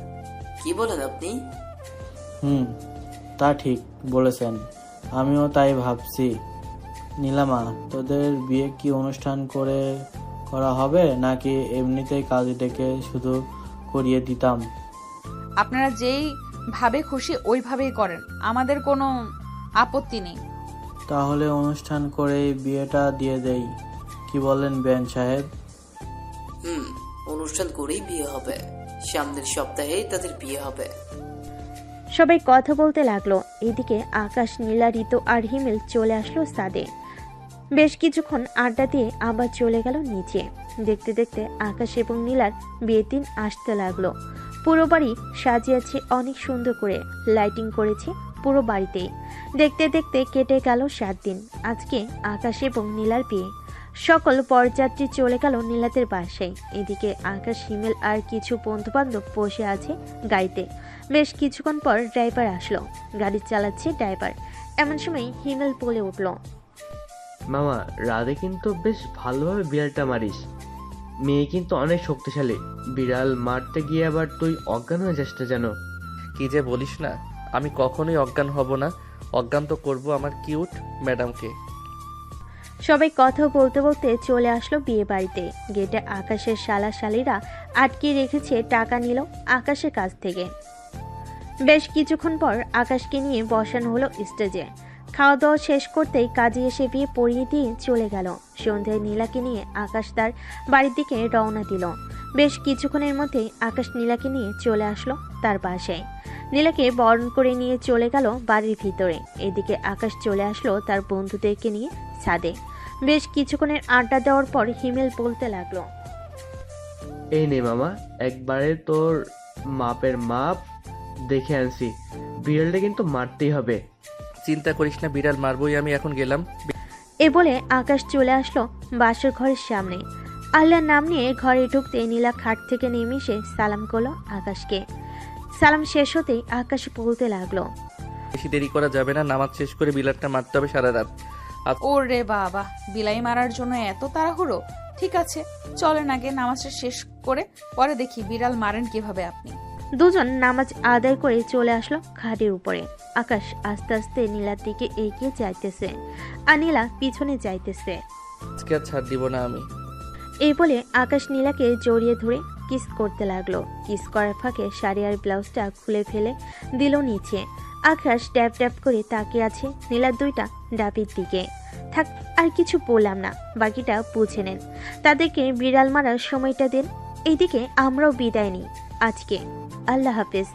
কি বলেন আপনি? তা ঠিক বলেছেন, আমিও তাই ভাবছি। নীলামা, তোদের বিয়ে কি অনুষ্ঠান করে করা হবে নাকি এমনিতেই কাজ ডেকে শুধু করিয়ে দিতাম? আপনারা যেই ভাবে খুশি ওইভাবেই করেন, আমাদের কোনো আপত্তি নেই। তাহলে অনুষ্ঠান করেই বিয়েটা দিয়ে দেই, কি বলেন বেন সাহেব? অনুষ্ঠান করেই বিয়ে হবে, সামনের সপ্তাহেই তাদের বিয়ে হবে। সবাই কথা বলতে লাগলো। এদিকে আকাশ, নীলা, ঋতু আর হিমেল চলে আসলো ছাদে। বেশ কিছুক্ষণ আড্ডা দিয়ে আবার চলে গেল নিচে। দেখতে দেখতে আকাশ এবং নীলার বিয়ের দিন আসতে লাগলো। পুরো বাড়ি সাজিয়েছে অনেক সুন্দর করে, লাইটিং করেছে পুরো বাড়িতেই। দেখতে দেখতে কেটে গেল 7 দিন। আজকে আকাশ এবং নীলার বিয়ে। সকল বরযাত্রী চলে গেল নীলাদের বাসায়। এদিকে আকাশ, হিমেল আর কিছু বন্ধু বান্ধব বসে আছে গাড়িতে। বেশ কিছুক্ষণ পর ড্রাইভার আসলো। গাড়ি চালাচ্ছে ড্রাইভার। এমন সময় হিমেল বলে উঠল, মামা, রাধে কিন্তু বেশ ভালোভাবে বিড়ালটা মারিস। মেয়ে কিন্তু অনেক শক্তিশালী, বিড়াল মারতে গিয়ে আবার তুই অজ্ঞান হয়ে যাস না যেন। কি যে বলিস না, আমি কখনোই অজ্ঞান হব না। অজ্ঞান তো করবো আমার কিউট ম্যাডামকে। সবাই কথা বলতে বলতে চলে আসলো বিয়ে বাড়িতে। গেটে আকাশের শালা শালিরা আটকে রেখেছে টাকা নিল আকাশের কাছ থেকে। বেশ কিছুক্ষণ পর আকাশকে নিয়ে বসানো হলো স্টেজে। খাওয়া দাওয়া শেষ করতেই কাজে এসে বিয়ে পড়িয়ে দিয়ে চলে গেল। সন্ধ্যায় নীলাকে নিয়ে আকাশ তার বাড়ির দিকে রওনা দিল। বেশ কিছুক্ষণের মধ্যেই আকাশ নীলাকে নিয়ে চলে আসলো তার বাসায়। নীলাকে বরণ করে নিয়ে চলে গেল বাড়ির ভিতরে। এদিকে আকাশ চলে আসলো তার বন্ধুদেরকে নিয়ে ছাদে। বেশ কিছুক্ষণের আড্ডা দেওয়ার পর হিমেল বলতে লাগলো, এই নে মামা, একবারে তোর মাপের মাপ দেখে আনছি। বিড়ালটা কিন্তু মারতেই হবে। চিন্তা করিস না, বিড়াল মারবই আমি। এখন গেলাম। এ বলে আকাশ চলে আসলো বাসর ঘরের সামনে। আল্লাহর নাম নিয়ে ঘরে ঢুকতে নীলা খাট থেকে নেমে এসে সালাম করলো আকাশকে। সালাম শেষ হতেই আকাশ বলতে লাগলো, বেশি দেরি করা যাবে না, নামাজ শেষ করে বিড়ালটা মারতে হবে সারা রাত। ওরে বাবা, বিলাই মারার জন্য এত তাড়াহুড়ো? ঠিক আছে, চলেন আগে নামাজটা শেষ করে পরে দেখি বিড়াল মারেন কিভাবে আপনি। দুজন নামাজ আদায় করে চলে আসলো খাটের উপরে। আকাশ আস্তে আস্তে নীলার দিকে এগিয়ে যাইতেছে আর নীলা পিছনে যাইতেছে। আজকে আর ছাড় দিব না আমি। এই বলে আকাশ নীলাকে জড়িয়ে ধরে কিস করতে লাগলো। কিস করার ফাঁকে শাড়ি আর ব্লাউজটা খুলে ফেলে দিল নিচে। আকাশ ট্যাপ ট্যাপ করে তাকিয়ে আছে নীলার দুইটা ডাবির দিকে। থাক, আর কিছু বললাম না, বাকিটা বুঝে নেন। তাদেরকে বিড়াল মারার সময়টা দেন। এইদিকে আমরাও বিদায় নিই আজকে। আল্লাহ হাফেজ।